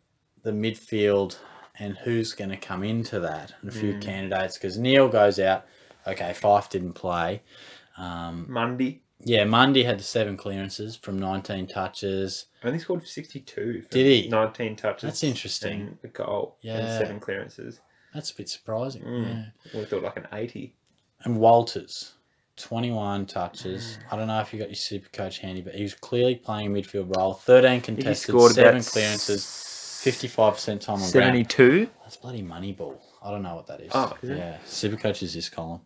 midfield and who's going to come into that, and a few candidates, because Neil goes out. Okay, Fife didn't play. Mundy. Yeah, Mundy had 7 clearances from 19 touches. Only scored 62 from Did he? 19 touches. That's interesting. And a goal. Yeah. And 7 clearances. That's a bit surprising. Yeah. We thought like an 80. And Walters, 21 touches. I don't know if you got your Supercoach handy, but he was clearly playing a midfield role. 13 contested, 7 clearances, 55% time on ground. 72? That's bloody Moneyball. I don't know what that is. Oh, is it? Yeah. Supercoach is this column.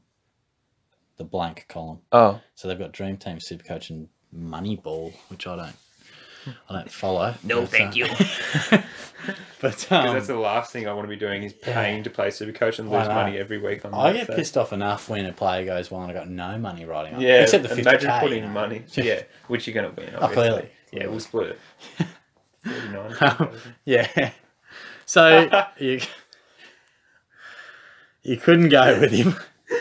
The blank column. Oh. So they've got Dream Team, Supercoach, and Moneyball, which I don't follow. No, thank you. But Because that's the last thing I want to be doing is paying to play Supercoach and lose money every week on that. I get pissed off enough when a player goes well and I got no money writing on. Yeah, Except the 50K. imagine putting money. Yeah, which you're going to win, obviously. Clearly. Yeah, we'll split it. 49. Yeah. So you couldn't go with him.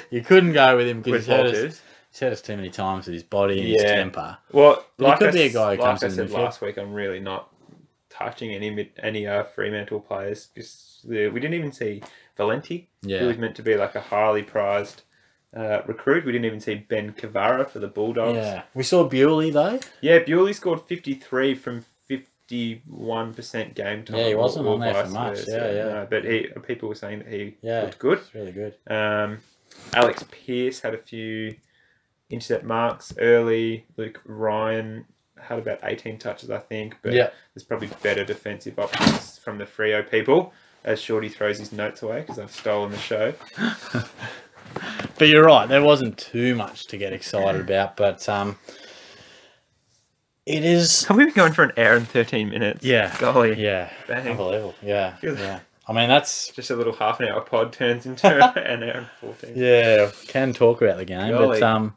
You couldn't go with him because he's hurt us too many times with his body and his temper. Well, But like he could be a guy who comes I in said the last week, I'm really not touching any Fremantle players. We didn't even see Valenti, who was meant to be like a highly prized recruit. We didn't even see Ben Cavara for the Bulldogs. Yeah. We saw Bewley, though. Yeah, Bewley scored 53 from 51% game time. Yeah, he wasn't on there for vice much. versa. Yeah. No, but people were saying that he looked good. It's really good. Alex Pearce had a few intercept marks early. Luke Ryan had about 18 touches, I think. But there's probably better defensive options from the Freo people, as Shorty throws his notes away because I've stolen the show. But you're right. There wasn't too much to get excited about. But it is... Have we been going for an hour and 13 minutes? Yeah. Golly. Yeah. Bang. Unbelievable. Yeah. Yeah. I mean, that's... Just a little half an hour pod turns into an hour and 14. Yeah, can talk about the game. Golly. But,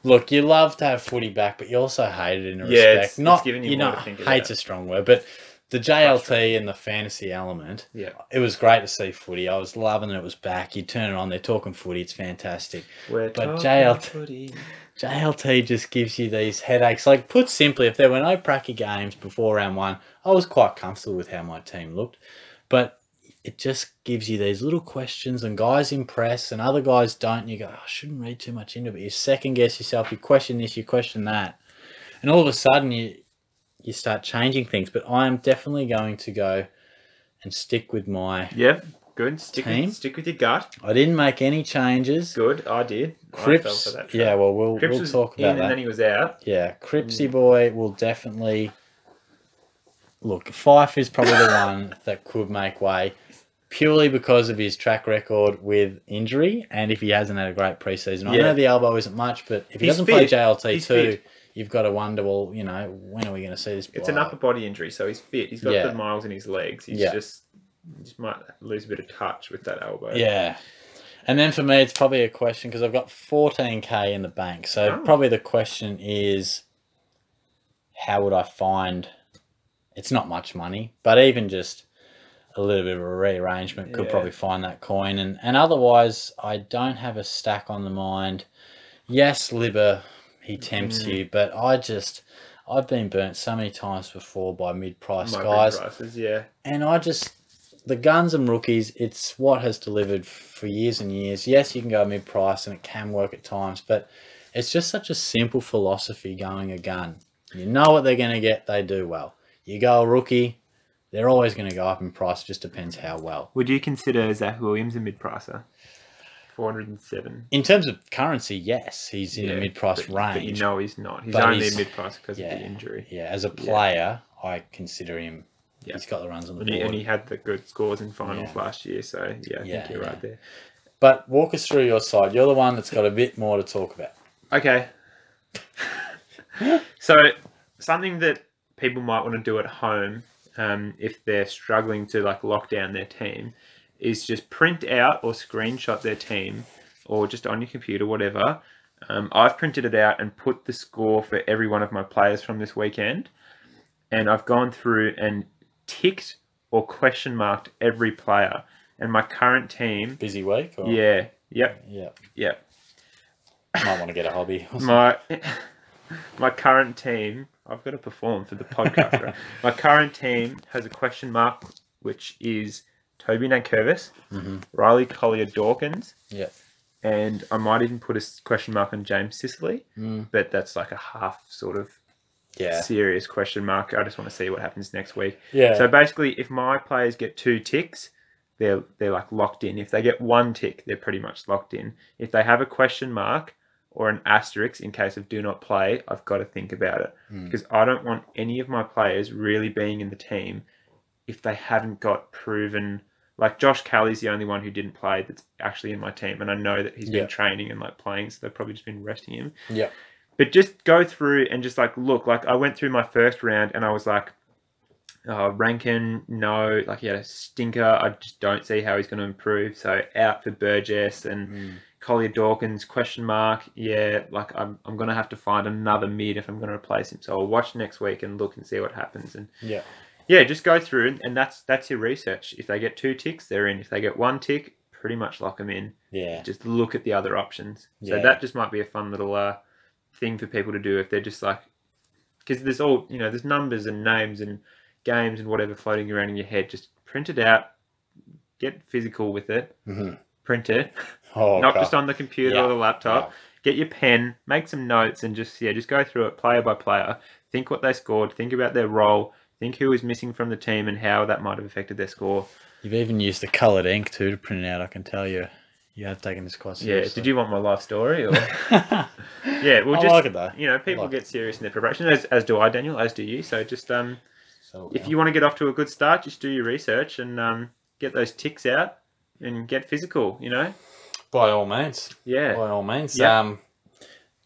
look, you love to have footy back, but you also hate it in a respect. It's giving you more to think about. Hate's a strong word, but the JLT and the fantasy element, it was great to see footy. I was loving that it was back. You turn it on, they're talking footy. It's fantastic. But JLT just gives you these headaches. Like, put simply, if there were no pracky games before round one, I was quite comfortable with how my team looked. But it just gives you these little questions, and guys impress and other guys don't. And you go, I shouldn't read too much into it. But you second guess yourself. You question this, you question that. And all of a sudden you start changing things. But I am definitely going to go and stick with my Good. Stick with your gut. I didn't make any changes. Good. I did. Cripps. I fell for that trap. Yeah, well, we'll Cripps talk was about in that. and then he was out. Yeah, Crippsy boy will definitely... Look, Fife is probably the one that could make way purely because of his track record with injury and if he hasn't had a great preseason. I know the elbow isn't much, but if he doesn't play JLT too, you've got to wonder, well, you know, when are we going to see this blow? It's an upper body injury, so he's fit. He's got the miles in his legs. He's just might lose a bit of touch with that elbow. Yeah. And then for me, it's probably a question because I've got 14K in the bank. So probably the question is, how would I find... It's not much money, but even just a little bit of a rearrangement could probably find that coin. And otherwise, I don't have a stack on the mind. Yes, Libba, he tempts you, but I've been burnt so many times before by mid-price guys. Mid-prices, and the guns and rookies, it's what has delivered for years and years. Yes, you can go mid-price and it can work at times, but it's just such a simple philosophy going a gun. You know what they're going to get, they do well. You go a rookie, they're always going to go up in price. Just depends how well. Would you consider Zach Williams a mid-pricer? 407. In terms of currency, yes, he's in the mid-price range. But you know he's not. He's only a mid-pricer because of the injury. Yeah, as a player, I consider him. Yeah. He's got the runs on the board. And he had the good scores in finals last year. So, I think you're right there. But walk us through your side. You're the one that's got a bit more to talk about. Okay. So, something that people might want to do at home if they're struggling to lock down their team is just print out or screenshot their team or just on your computer, whatever. I've printed it out and put the score for every one of my players from this weekend. And I've gone through and ticked or question marked every player. And my current team... Busy week? Or? Yeah. Yep. Might want to get a hobby. My current team... I've got to perform for the podcast, right? My current team has a question mark, which is Toby Nankervis, Riley Collier-Dawkins, and I might even put a question mark on James Sicily, but that's like a half sort of serious question mark. I just want to see what happens next week. So basically, if my players get 2 ticks, they're like locked in. If they get 1 tick, they're pretty much locked in. If they have a question mark or an asterisk in case of do not play, I've got to think about it. Because I don't want any of my players really being in the team if they haven't got proven... Like Josh Kelly's the only one who didn't play that's actually in my team. And I know that he's been training and playing, so they've probably just been resting him. But just go through and just look. I went through my first round and I was like, Rankin, no. He had a stinker. I just don't see how he's going to improve. So out for Burgess and... Collier Dawkins, question mark. I'm going to have to find another mid if I'm going to replace him. So I'll watch next week and look and see what happens. And just go through and that's your research. If they get 2 ticks, they're in. If they get 1 tick, pretty much lock them in. Just look at the other options. So that just might be a fun little thing for people to do if they're just because there's all, there's numbers and names and games and whatever floating around in your head. Just print it out, get physical with it, print it. Not just on the computer or the laptop. Get your pen, make some notes, and just go through it player by player. Think what they scored. Think about their role. Think who was missing from the team and how that might have affected their score. You've even used the coloured ink too to print it out. I can tell you. You have taken this quite seriously. Yeah. Did you want my life story? Or... I like it though. People get serious in their preparation, as do I, Daniel, as do you. So just if you want to get off to a good start, just do your research and get those ticks out and get physical. By all means. Yeah. By all means. Yep.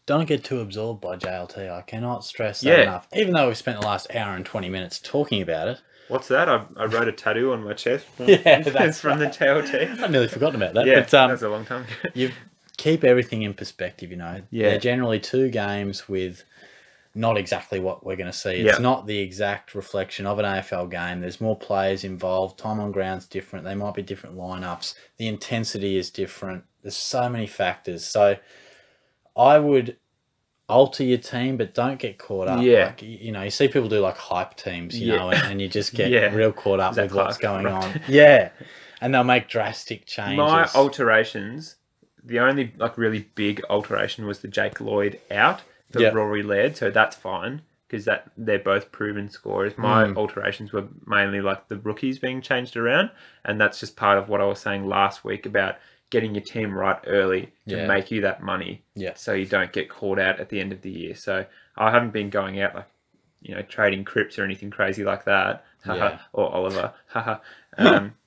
Don't get too absorbed by JLT. I cannot stress that enough. Even though we've spent the last hour and 20 minutes talking about it. What's that? I wrote a tattoo on my chest. That's from the JLT. I'd nearly forgotten about that. Yeah, that's a long time ago. You keep everything in perspective, They're generally 2 games with not exactly what we're going to see. It's not the exact reflection of an AFL game. There's more players involved. Time on ground's different. They might be different lineups. The intensity is different. There's so many factors. So I would alter your team, but don't get caught up. You see people do hype teams, and you just get real caught up with what's going on. And they'll make drastic changes. My alterations, the only really big alteration was the Jake Lloyd out for Rory Laird, so that's fine. because they're both proven scorers. My alterations were mainly like the rookies being changed around, and that's just part of what I was saying last week about getting your team right early to make you that money, so you don't get caught out at the end of the year. So I haven't been going out like trading Crips or anything crazy like that, or Oliver, but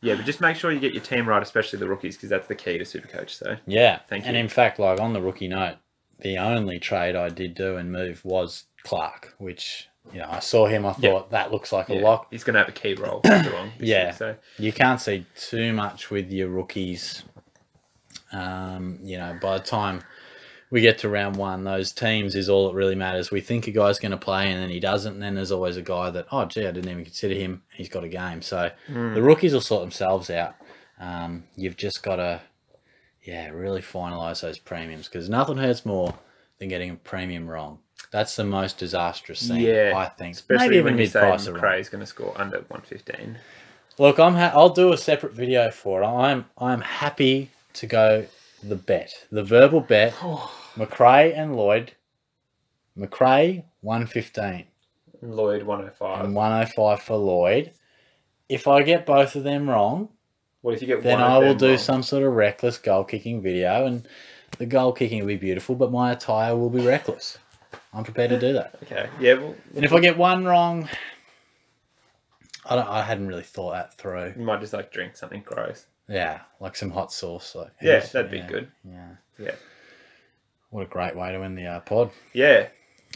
just make sure you get your team right, especially the rookies, because that's the key to SuperCoach. So thank you. And in fact, like on the rookie note, the only trade I did do and move was Clark, which, I saw him, I thought that looks like a lock. He's going to have a key role for Geelong. So you can't see too much with your rookies. By the time we get to round one, those teams is all that really matters. We think a guy's going to play and then he doesn't, and then there's always a guy that, I didn't even consider him. He's got a game. So the rookies will sort themselves out. You've just got to, really finalise those premiums, because nothing hurts more than getting a premium wrong. That's the most disastrous thing, I think. Especially maybe when even you say McRae's going to score under 115. Look, I'll do a separate video for it. I'm happy to go the verbal bet. McRae and Lloyd. McRae 115. Lloyd 105. And 105 for Lloyd. If I get both of them wrong, what if you get then one I will do wrong? some sort of reckless goal kicking video, and the goal kicking will be beautiful, but my attire will be reckless. I'm prepared to do that. Okay. Yeah. Well, and if I get one wrong, I hadn't really thought that through. You might just like drink something gross. Yeah, like some hot sauce. That'd be good. Yeah. What a great way to end the pod. Yeah.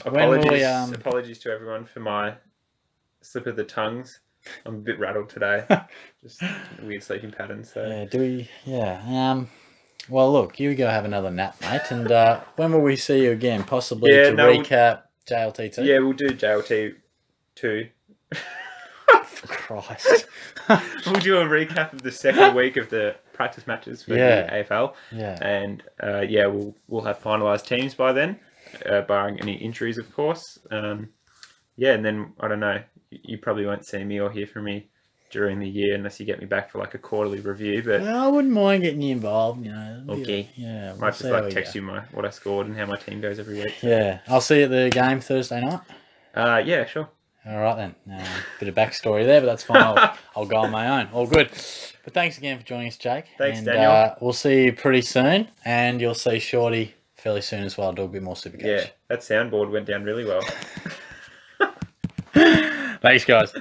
Apologies to everyone for my slip of the tongues. I'm a bit rattled today. Just weird sleeping patterns. So. Yeah. Do we? Yeah. Well, look, you go have another nap, mate. And when will we see you again? Possibly to recap JLT 2? Yeah, we'll do JLT 2. For Christ. We'll do a recap of the second week of the practice matches for the AFL. Yeah. And we'll have finalised teams by then, barring any injuries, of course. And then, I don't know, you probably won't see me or hear from me during the year unless you get me back for like a quarterly review. But I wouldn't mind getting you involved, Okay. Yeah. Might just like text you what I scored and how my team goes every week. So. Yeah. I'll see you at the game Thursday night. Yeah, sure. All right then. Bit of backstory there, but that's fine. I'll go on my own. All good. But thanks again for joining us, Jake. Thanks, Daniel. We'll see you pretty soon, and you'll see Shorty fairly soon as well. Do a bit more SuperCoach. Yeah, that soundboard went down really well. Thanks, guys.